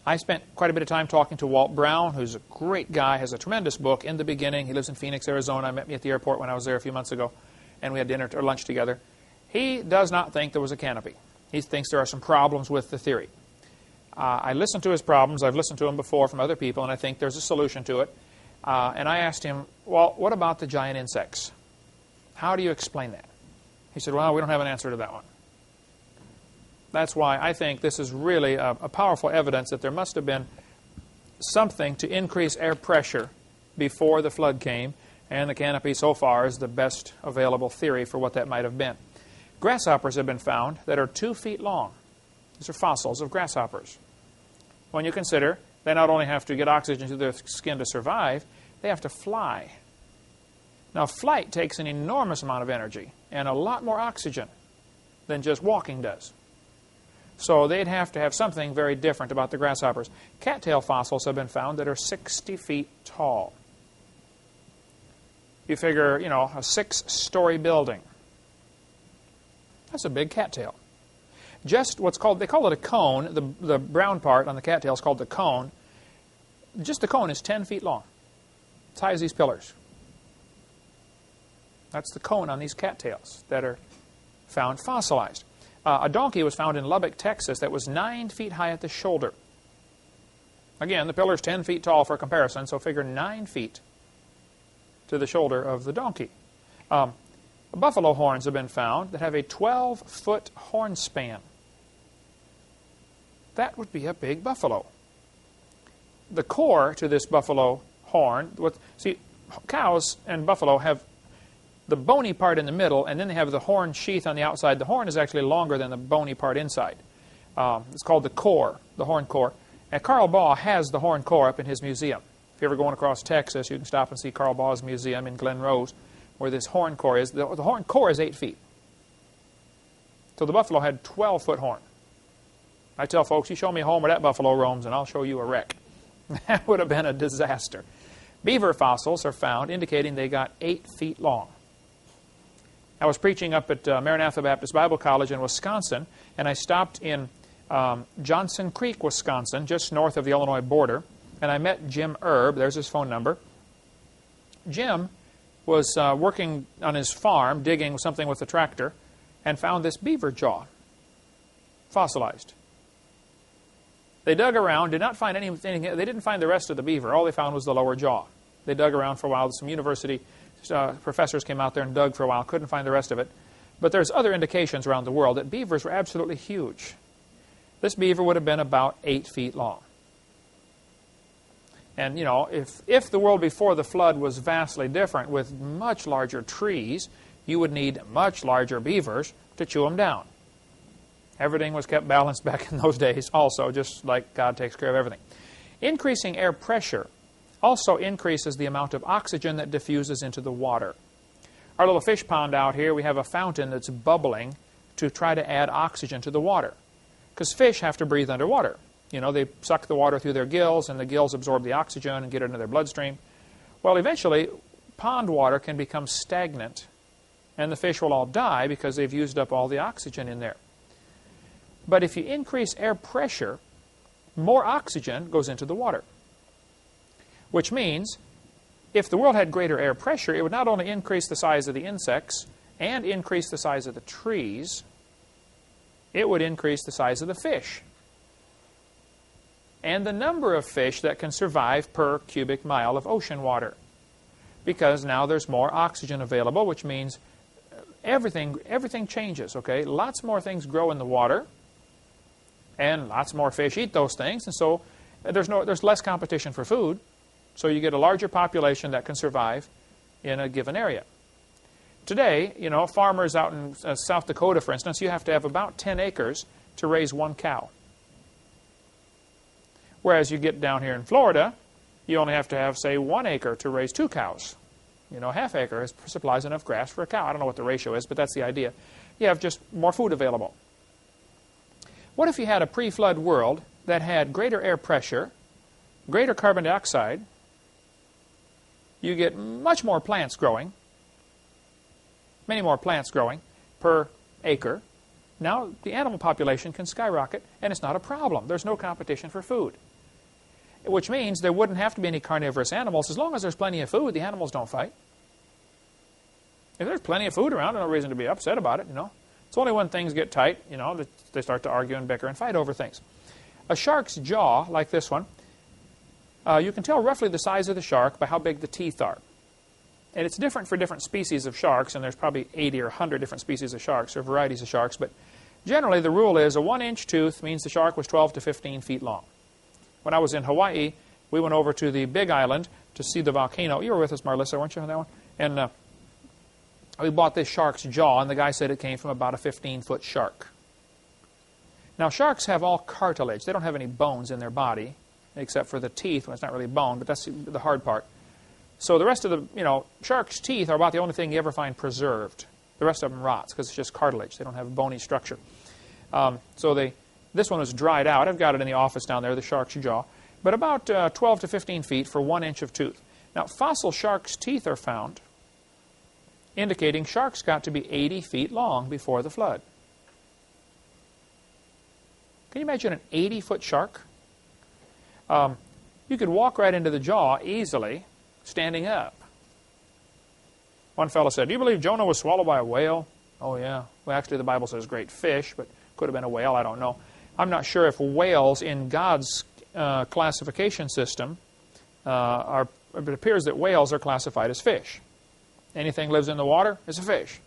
I spent quite a bit of time talking to Walt Brown, who's a great guy, has a tremendous book, In the Beginning. He lives in Phoenix, Arizona. Met me at the airport when I was there a few months ago, and we had dinner or lunch together. He does not think there was a canopy. He thinks there are some problems with the theory. I listened to his problems. I've listened to them before from other people, and I think there's a solution to it. And I asked him, well, what about the giant insects? How do you explain that? He said, well, we don't have an answer to that one. That's why I think this is really a powerful evidence that there must have been something to increase air pressure before the flood came, and the canopy so far is the best available theory for what that might have been. Grasshoppers have been found that are 2 feet long. These are fossils of grasshoppers. When you consider they not only have to get oxygen to their skin to survive, they have to fly. Now, flight takes an enormous amount of energy and a lot more oxygen than just walking does. So they'd have to have something very different about the grasshoppers. Cattail fossils have been found that are 60 feet tall. You figure, a 6-story building. That's a big cattail. Just what's called, they call it a cone. The brown part on the cattail is called the cone. Just the cone is 10 feet long. As high as these pillars. That's the cone on these cattails that are found fossilized. A donkey was found in Lubbock, Texas that was 9 feet high at the shoulder. Again, the pillar's 10 feet tall for comparison, so figure 9 feet to the shoulder of the donkey. Buffalo horns have been found that have a 12-foot horn span. That would be a big buffalo. The core to this buffalo horn, see, cows and buffalo have the bony part in the middle, and then they have the horn sheath on the outside. The horn is actually longer than the bony part inside. It's called the core, the horn core. And Carl Baugh has the horn core up in his museum. If you're ever going across Texas, you can stop and see Carl Baugh's museum in Glen Rose, where this horn core is. The horn core is 8 feet. So the buffalo had 12-foot horn. I tell folks, you show me a home where that buffalo roams, and I'll show you a wreck. That would have been a disaster. Beaver fossils are found indicating they got 8 feet long. I was preaching up at Maranatha Baptist Bible College in Wisconsin, and I stopped in Johnson Creek, Wisconsin, just north of the Illinois border, and I met Jim Erb. There's his phone number. Jim was working on his farm, digging something with a tractor, and found this beaver jaw, fossilized. They dug around, did not find anything. They didn't find the rest of the beaver. All they found was the lower jaw. They dug around for a while. Some university professors came out there and dug for a while, couldn't find the rest of it. But there's other indications around the world that beavers were absolutely huge. This beaver would have been about 8 feet long. And, if the world before the flood was vastly different with much larger trees, you would need much larger beavers to chew them down. Everything was kept balanced back in those days also, just like God takes care of everything. Increasing air pressure also increases the amount of oxygen that diffuses into the water. Our little fish pond out here, we have a fountain that's bubbling to try to add oxygen to the water. Because fish have to breathe underwater. You know, they suck the water through their gills, and the gills absorb the oxygen and get it into their bloodstream. Well, eventually, pond water can become stagnant, and the fish will all die because they've used up all the oxygen in there. But if you increase air pressure, more oxygen goes into the water. Which means, if the world had greater air pressure, it would not only increase the size of the insects and increase the size of the trees, it would increase the size of the fish and the number of fish that can survive per cubic mile of ocean water. Because now there's more oxygen available, which means everything changes, okay? Lots more things grow in the water, and lots more fish eat those things, and so there's less competition for food, so you get a larger population that can survive in a given area. Today, you know, farmers out in South Dakota, for instance, you have to have about 10 acres to raise one cow. Whereas you get down here in Florida, you only have to have, say, 1 acre to raise 2 cows. You know, half acre supplies enough grass for a cow. I don't know what the ratio is, but that's the idea. You have just more food available. What if you had a pre-flood world that had greater air pressure, greater carbon dioxide, you get much more plants growing, many more plants growing per acre. Now the animal population can skyrocket, and it's not a problem. There's no competition for food. Which means there wouldn't have to be any carnivorous animals. As long as there's plenty of food, the animals don't fight. If there's plenty of food around, there's no reason to be upset about it, you know. It's only when things get tight, you know, that they start to argue and bicker and fight over things. A shark's jaw, like this one, you can tell roughly the size of the shark by how big the teeth are. And it's different for different species of sharks, and there's probably 80 or 100 different species of sharks, or varieties of sharks, but generally the rule is a 1-inch tooth means the shark was 12 to 15 feet long. When I was in Hawaii, we went over to the Big Island to see the volcano. You were with us, Marlissa, weren't you, on that one? And we bought this shark's jaw, and the guy said it came from about a 15-foot shark. Now, sharks have all cartilage. They don't have any bones in their body, except for the teeth. Well, it's not really bone, but that's the hard part. So the rest of the, you know, shark's teeth are about the only thing you ever find preserved. The rest of them rots because it's just cartilage. They don't have a bony structure. This one was dried out. I've got it in the office down there, the shark's jaw. But about 12 to 15 feet for 1 inch of tooth. Now, fossil shark's teeth are found, indicating sharks got to be 80 feet long before the flood. Can you imagine an 80-foot shark? You could walk right into the jaw easily, standing up. One fellow said, "Do you believe Jonah was swallowed by a whale?" Oh, yeah. Well, actually, the Bible says great fish, but could have been a whale. I don't know. I'm not sure if whales in God's classification system it appears that whales are classified as fish. Anything lives in the water is a fish.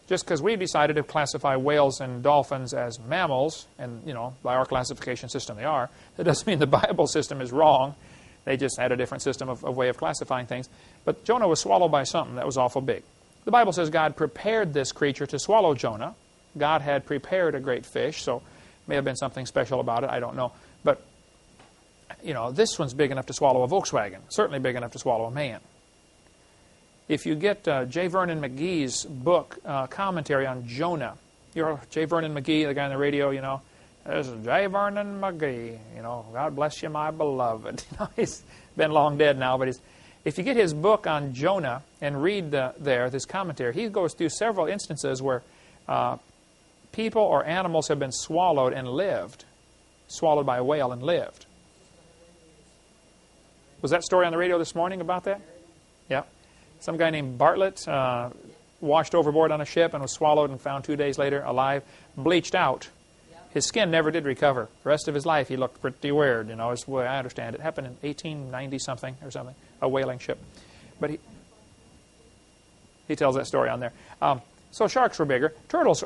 Just because we decided to classify whales and dolphins as mammals, and, you know, by our classification system they are, that doesn't mean the Bible system is wrong. They just had a different system of way of classifying things. But Jonah was swallowed by something that was awful big. The Bible says God prepared this creature to swallow Jonah. God had prepared a great fish, so may have been something special about it. I don't know. But, you know, this one's big enough to swallow a Volkswagen. Certainly big enough to swallow a man. If you get J. Vernon McGee's book, commentary on Jonah, you're J. Vernon McGee, the guy on the radio, you know, this is J. Vernon McGee, you know, God bless you, my beloved. You know, he's been long dead now, but if you get his book on Jonah and read this commentary, he goes through several instances where people or animals have been swallowed and lived, swallowed by a whale and lived. Was that story on the radio this morning about that? Yeah. Some guy named Bartlett washed overboard on a ship and was swallowed and found 2 days later alive, bleached out. His skin never did recover. The rest of his life he looked pretty weird, you know, is the way I understand it. It happened in 1890-something or something, a whaling ship. But he tells that story on there. So sharks were bigger. Turtles,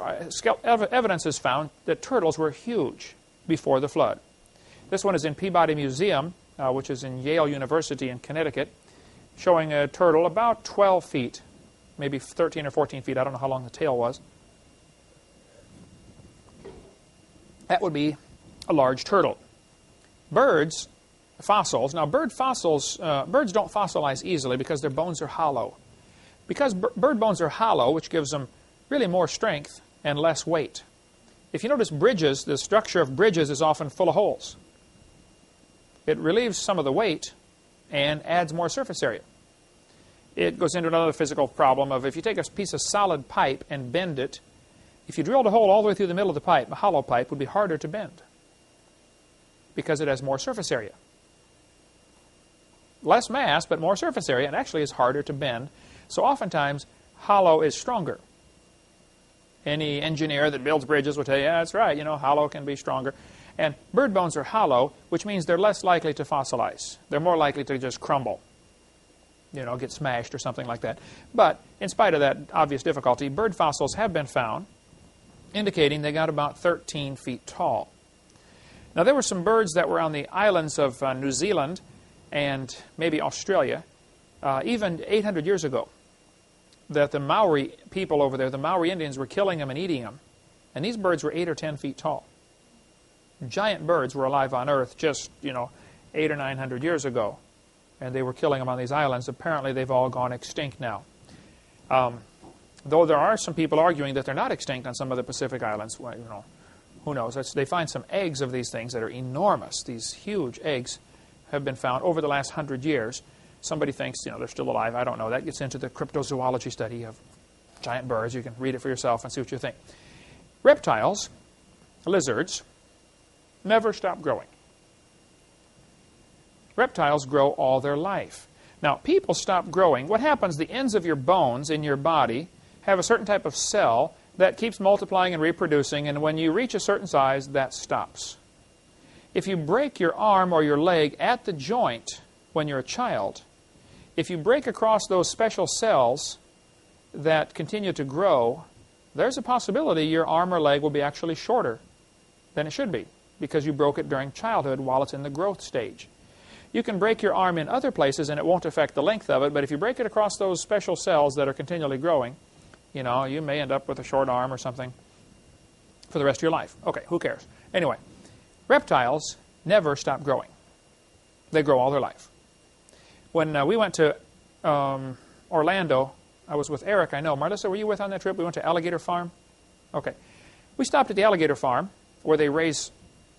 evidence is found that turtles were huge before the flood. This one is in Peabody Museum, which is in Yale University in Connecticut, showing a turtle about 12 feet, maybe 13 or 14 feet. I don't know how long the tail was. That would be a large turtle. Birds, fossils. Now, birds don't fossilize easily because their bones are hollow. Because bird bones are hollow, which gives them really more strength and less weight. If you notice bridges, the structure of bridges is often full of holes. It relieves some of the weight and adds more surface area. It goes into another physical problem of if you take a piece of solid pipe and bend it, if you drilled a hole all the way through the middle of the pipe, a hollow pipe would be harder to bend because it has more surface area. Less mass, but more surface area, and actually is harder to bend. So oftentimes, hollow is stronger. Any engineer that builds bridges will tell you, yeah, that's right, hollow can be stronger. And bird bones are hollow, which means they're less likely to fossilize. They're more likely to just crumble, get smashed or something like that. But in spite of that obvious difficulty, bird fossils have been found, indicating they got about 13 feet tall. Now, there were some birds that were on the islands of New Zealand and maybe Australia, even 800 years ago, that the Maori people over there, the Maori Indians, were killing them and eating them. And these birds were 8 or 10 feet tall. Giant birds were alive on Earth just, 800 or 900 years ago. And they were killing them on these islands. Apparently, they've all gone extinct now. Though there are some people arguing that they're not extinct on some of the Pacific islands. Well, who knows? They find some eggs of these things that are enormous. These huge eggs have been found over the last 100 years. Somebody thinks, they're still alive. I don't know. That gets into the cryptozoology study of giant birds. You can read it for yourself and see what you think. Reptiles, lizards, never stop growing. Reptiles grow all their life. Now, people stop growing. What happens, the ends of your bones in your body have a certain type of cell that keeps multiplying and reproducing, and when you reach a certain size, that stops. If you break your arm or your leg at the joint when you're a child, if you break across those special cells that continue to grow, there's a possibility your arm or leg will be actually shorter than it should be because you broke it during childhood while it's in the growth stage. You can break your arm in other places and it won't affect the length of it, but if you break it across those special cells that are continually growing, you may end up with a short arm or something for the rest of your life. Okay, who cares? Anyway, reptiles never stop growing. They grow all their life. When we went to Orlando, I was with Eric, I know. Marlissa, were you with on that trip? We went to Alligator Farm? Okay. We stopped at the alligator farm where they raise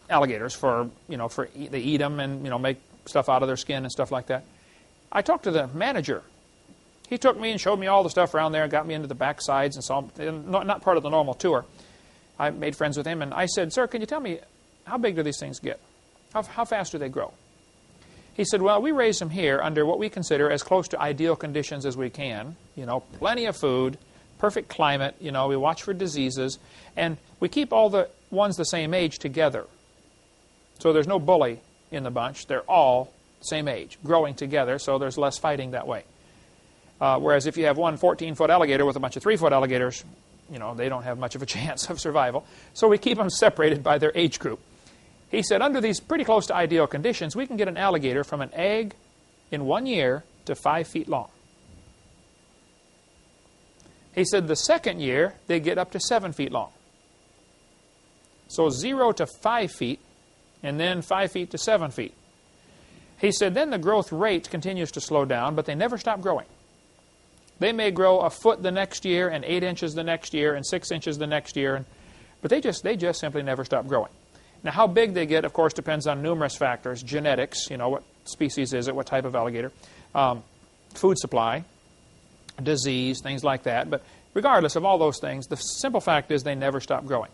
alligators they eat them and, make stuff out of their skin and stuff like that. I talked to the manager. He took me and showed me all the stuff around there, got me into the backsides and saw, not part of the normal tour. I made friends with him and I said, sir, can you tell me, how big do these things get? How fast do they grow? He said, well, we raise them here under what we consider as close to ideal conditions as we can. Plenty of food, perfect climate, we watch for diseases, and we keep all the ones the same age together. So there's no bully in the bunch. They're all the same age, growing together, so there's less fighting that way. Whereas if you have one 14-foot alligator with a bunch of 3-foot alligators, they don't have much of a chance of survival. So we keep them separated by their age group. He said, under these pretty close to ideal conditions, we can get an alligator from an egg in 1 year to 5 feet long. He said the second year, they get up to 7 feet long. So 0 to 5 feet, and then 5 feet to 7 feet. He said then the growth rate continues to slow down, but they never stop growing. They may grow a foot the next year, and 8 inches the next year, and 6 inches the next year, but they just simply never stop growing. Now, how big they get, of course, depends on numerous factors. Genetics, what species is it, what type of alligator, food supply, disease, things like that. But regardless of all those things, the simple fact is they never stop growing.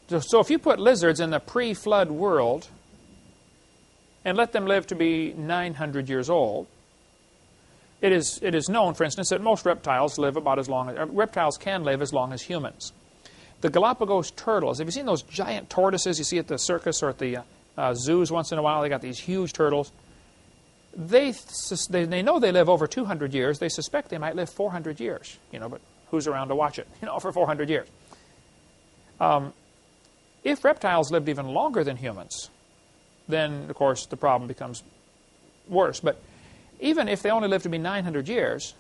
So if you put lizards in the pre-flood world and let them live to be 900 years old, it is known, for instance, that most reptiles live about as long as reptiles can live as long as humans. The Galapagos turtles, have you seen those giant tortoises you see at the circus or at the zoos once in a while? They got these huge turtles. They know they live over 200 years. They suspect they might live 400 years, but who's around to watch it, for 400 years? If reptiles lived even longer than humans, then, of course, the problem becomes worse. But even if they only live to be 900 years,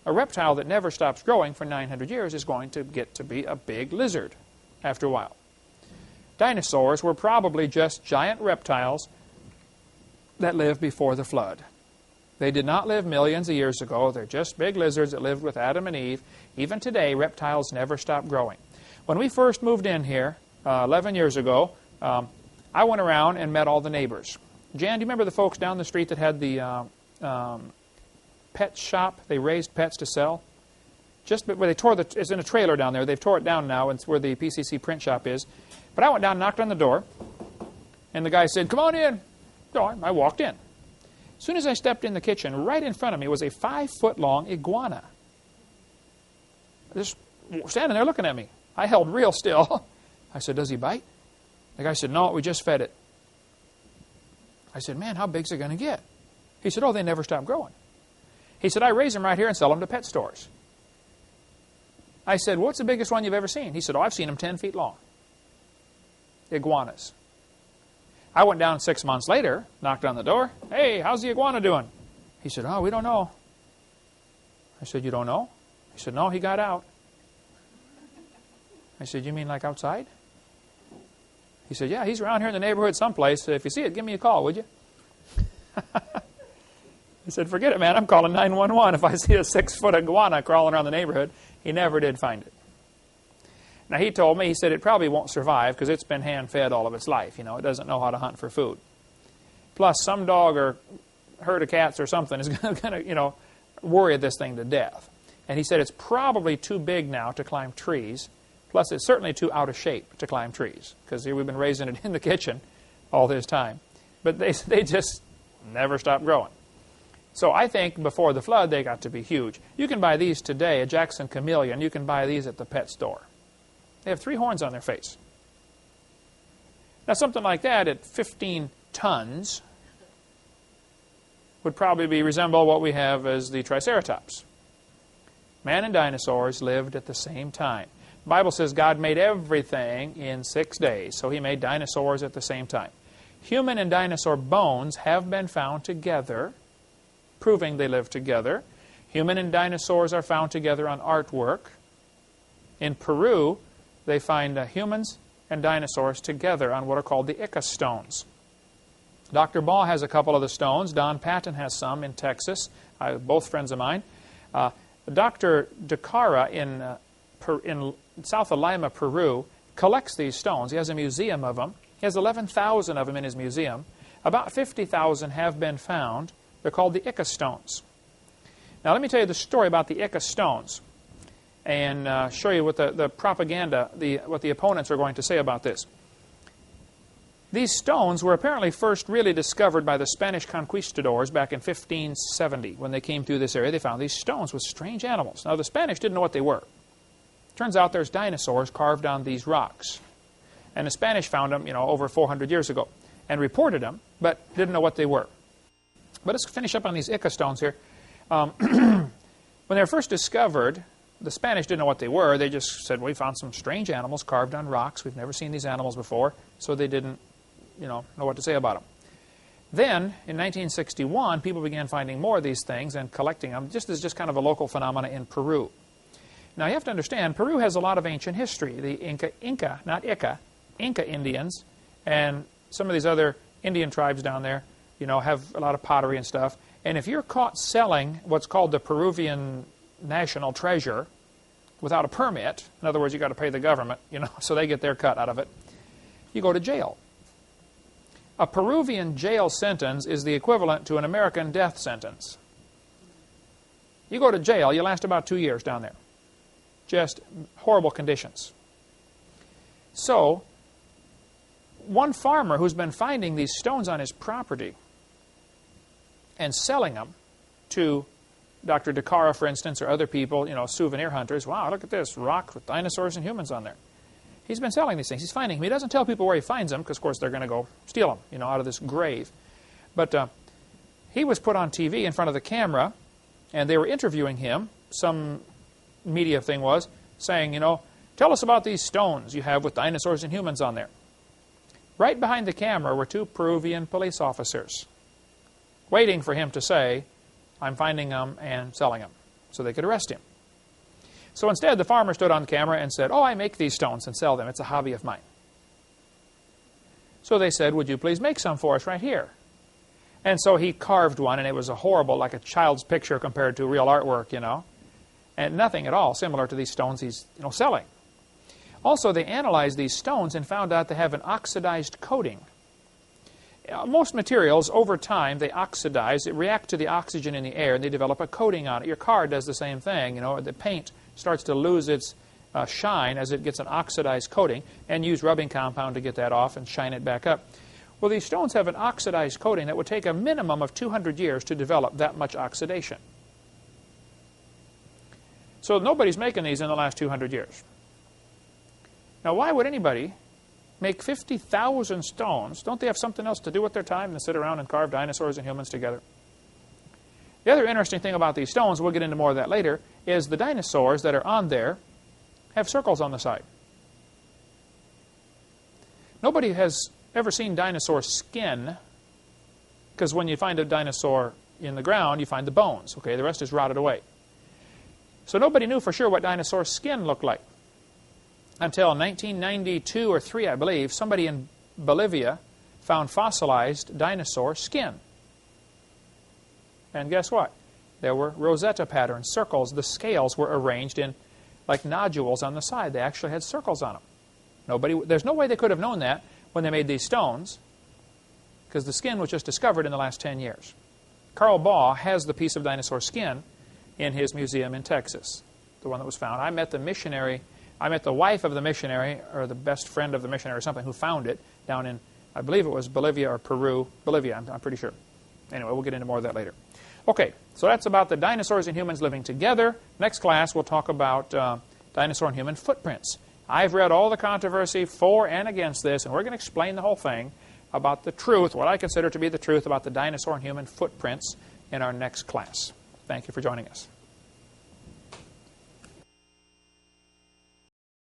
a reptile that never stops growing for 900 years is going to get to be a big lizard after a while. Dinosaurs were probably just giant reptiles that lived before the flood. They did not live millions of years ago. They're just big lizards that lived with Adam and Eve. Even today, reptiles never stop growing. When we first moved in here 11 years ago, I went around and met all the neighbors. Jan, do you remember the folks down the street that had the pet shop? They raised pets to sell. Just where they tore it's in a trailer down there. They've tore it down now. It's where the PCC print shop is. But I went down and knocked on the door, and the guy said, "Come on in." So I walked in. As soon as I stepped in the kitchen, right in front of me was a 5-foot-long iguana. Just standing there looking at me. I held real still. I said, "Does he bite?" The guy said, "No, we just fed it." I said, "Man, how big's it going to get?" He said, "Oh, they never stop growing." He said, "I raise them right here and sell them to pet stores." I said, "What's the biggest one you've ever seen?" He said, "Oh, I've seen them 10 feet long. Iguanas." I went down 6 months later, knocked on the door. "Hey, how's the iguana doing?" He said, "Oh, we don't know." I said, "You don't know?" He said, "No, he got out." I said, "You mean like outside?" He said, "Yeah, he's around here in the neighborhood someplace. If you see it, give me a call, would you?" I said, "Forget it, man. I'm calling 911 if I see a 6-foot iguana crawling around the neighborhood." He never did find it. Now, he told me, he said, it probably won't survive because it's been hand-fed all of its life. You know, it doesn't know how to hunt for food. Plus, some dog or herd of cats or something is going to, you know, worry this thing to death. And he said it's probably too big now to climb trees. Plus, it's certainly too out of shape to climb trees because here we've been raising it in the kitchen all this time. But they just never stop growing. So I think before the flood, they got to be huge. You can buy these today, a Jackson chameleon. You can buy these at the pet store. They have 3 horns on their face. Now, something like that at 15 tons would probably resemble what we have as the Triceratops. Man and dinosaurs lived at the same time. The Bible says God made everything in 6 days, so he made dinosaurs at the same time. Human and dinosaur bones have been found together, proving they lived together. Human and dinosaurs are found together on artwork. In Peru, they find humans and dinosaurs together on what are called the Ica stones. Dr. Ball has a couple of the stones. Don Patton has some in Texas, both friends of mine. Dr. DeCara in south of Lima, Peru, collects these stones. He has a museum of them. He has 11,000 of them in his museum. About 50,000 have been found. They're called the Ica stones. Now, let me tell you the story about the Ica stones and show you what the propaganda, what the opponents are going to say about this. These stones were apparently first really discovered by the Spanish conquistadors back in 1570. When they came through this area, they found these stones with strange animals. Now, the Spanish didn't know what they were. Turns out there's dinosaurs carved on these rocks. And the Spanish found them, you know, over 400 years ago and reported them, but didn't know what they were. But let's finish up on these Ica stones here. When they were first discovered, the Spanish didn't know what they were. They just said, we found some strange animals carved on rocks. We've never seen these animals before. So they didn't, you know what to say about them. Then, in 1961, people began finding more of these things and collecting them, just as kind of a local phenomena in Peru. Now, you have to understand, Peru has a lot of ancient history. The Inca, not Ica, Inca Indians, and some of these other Indian tribes down there, you know, have a lot of pottery and stuff. And if you're caught selling what's called the Peruvian national treasure without a permit, in other words, you've got to pay the government, you know, so they get their cut out of it, you go to jail. A Peruvian jail sentence is the equivalent to an American death sentence. You go to jail, you last about 2 years down there. Just horrible conditions. So, one farmer who's been finding these stones on his property and selling them to Dr. DeCara, for instance, or other people, you know, souvenir hunters. Wow, look at this rock with dinosaurs and humans on there. He's been selling these things. He's finding them. He doesn't tell people where he finds them because, of course, they're going to go steal them, you know, out of this grave. But he was put on TV in front of the camera, and they were interviewing him. Some media thing was saying, you know, tell us about these stones you have with dinosaurs and humans on there. Right behind the camera were 2 Peruvian police officers waiting for him to say, I'm finding them and selling them, so they could arrest him. So instead, the farmer stood on camera and said, oh, I make these stones and sell them. It's a hobby of mine. So they said, would you please make some for us right here? And so he carved one, and it was a horrible, like a child's picture compared to real artwork, and nothing at all similar to these stones he's selling. Also, they analyzed these stones and found out they have an oxidized coating. Most materials, over time, they oxidize. They react to the oxygen in the air, and they develop a coating on it. Your car does the same thing. The paint starts to lose its shine as it gets an oxidized coating, and use rubbing compound to get that off and shine it back up. Well, these stones have an oxidized coating that would take a minimum of 200 years to develop that much oxidation. So nobody's making these in the last 200 years. Now, why would anybody make 50,000 stones? Don't they have something else to do with their time than sit around and carve dinosaurs and humans together? The other interesting thing about these stones, we'll get into more of that later, is the dinosaurs that are on there have circles on the side. Nobody has ever seen dinosaur skin, because when you find a dinosaur in the ground, you find the bones. Okay, the rest is rotted away. So nobody knew for sure what dinosaur skin looked like. Until 1992 or 3, I believe, somebody in Bolivia found fossilized dinosaur skin. And guess what? There were Rosetta patterns, circles. The scales were arranged in like nodules on the side. They actually had circles on them. There's no way they could have known that when they made these stones, because the skin was just discovered in the last 10 years. Carl Baugh has the piece of dinosaur skin in his museum in Texas, the one that was found. I met the missionary. I met the wife of the missionary, or the best friend of the missionary or something, who found it down in, I believe it was Bolivia or Peru. Bolivia, I'm pretty sure. Anyway, we'll get into more of that later. Okay, so that's about the dinosaurs and humans living together. Next class, we'll talk about dinosaur and human footprints. I've read all the controversy for and against this, and we're going to explain the whole thing about the truth, what I consider to be the truth about the dinosaur and human footprints in our next class. Thank you for joining us.